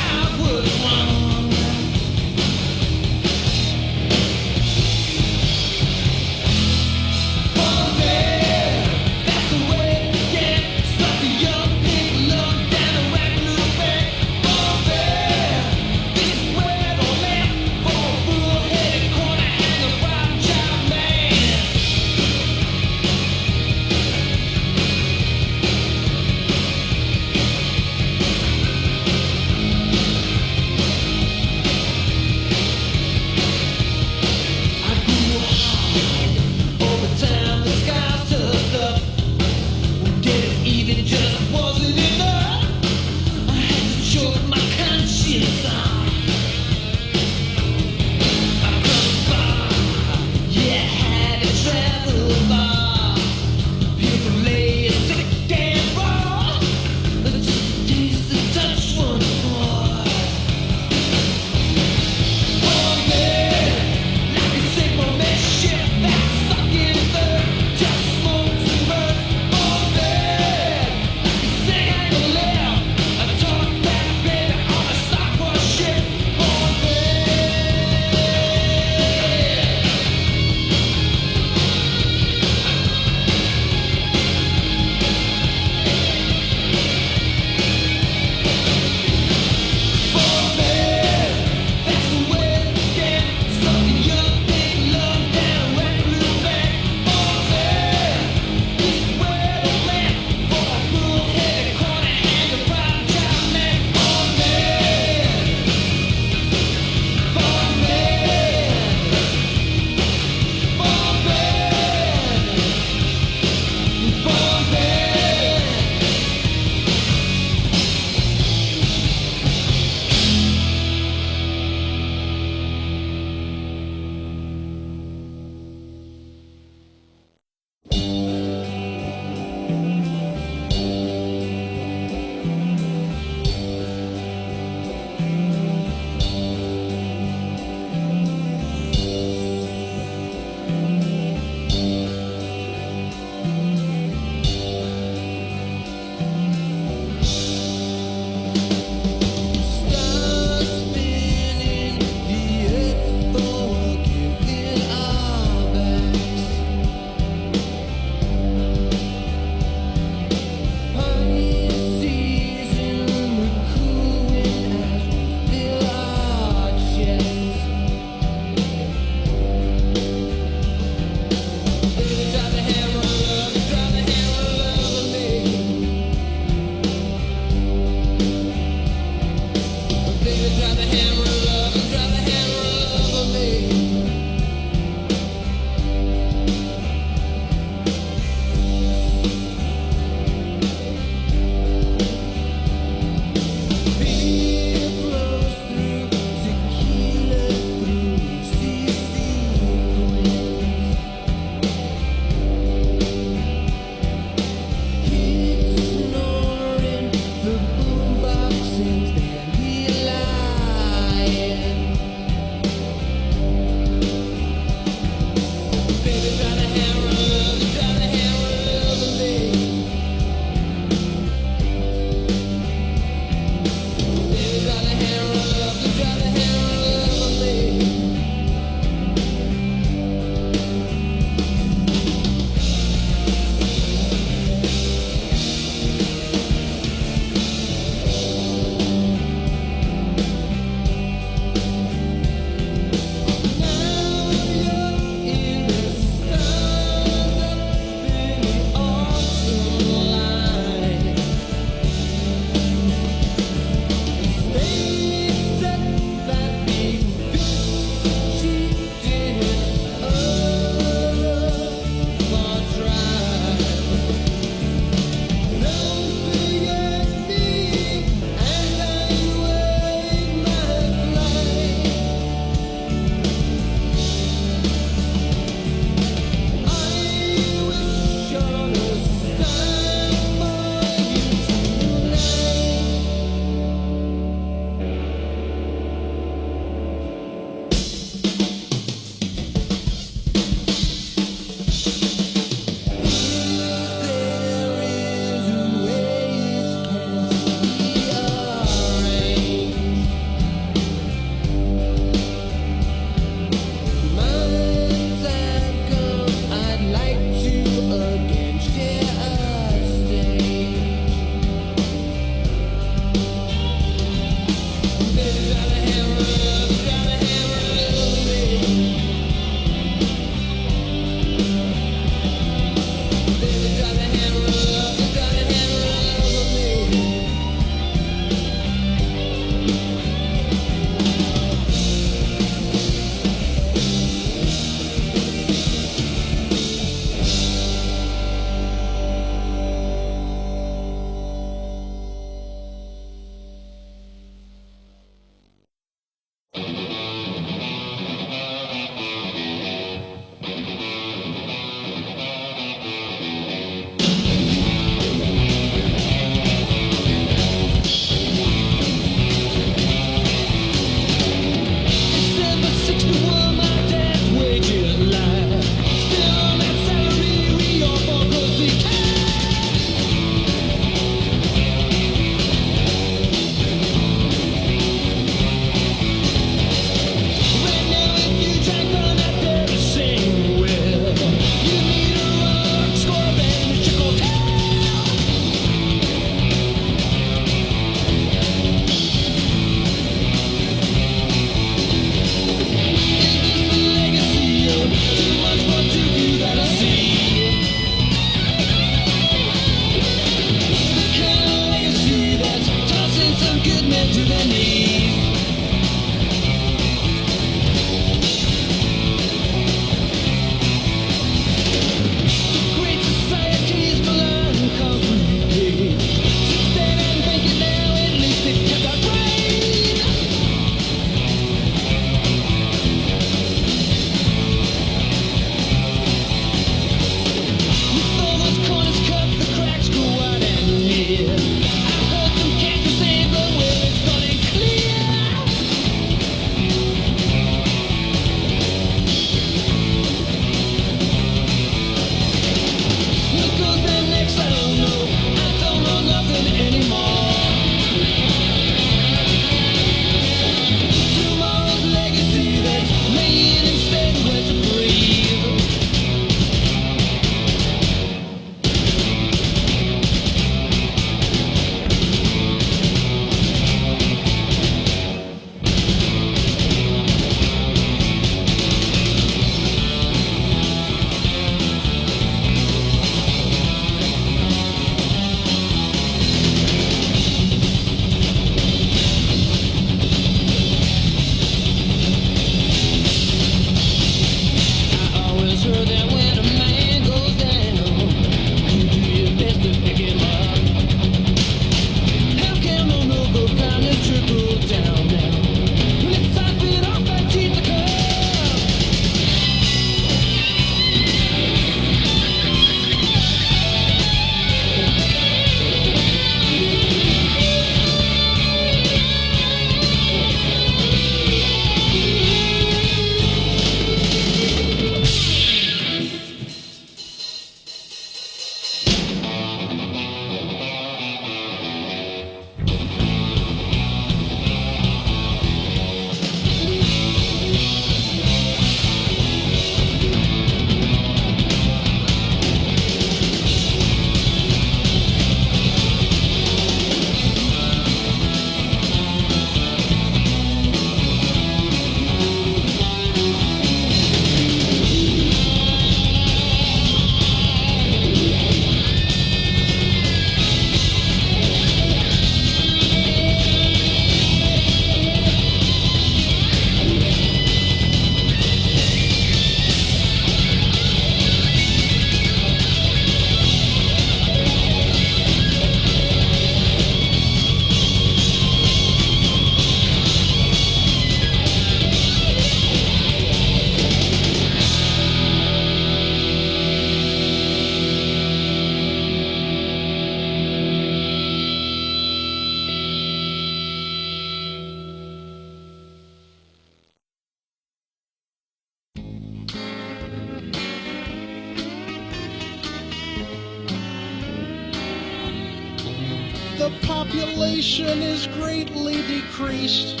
[SPEAKER 10] population is greatly decreased,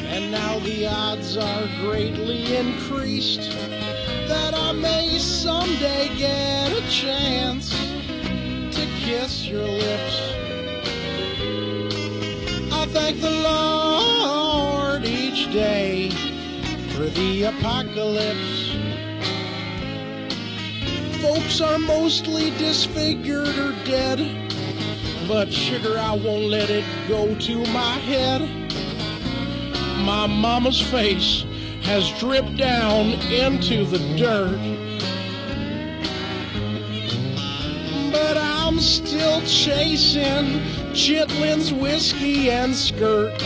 [SPEAKER 10] and now the odds are greatly increased that I may someday get a chance to kiss your lips. I thank the Lord each day for the apocalypse. Folks are mostly disfigured or dead, but sugar, I won't let it go to my head. My mama's face has dripped down into the dirt, but I'm still chasing Chitlin's whiskey and skirt.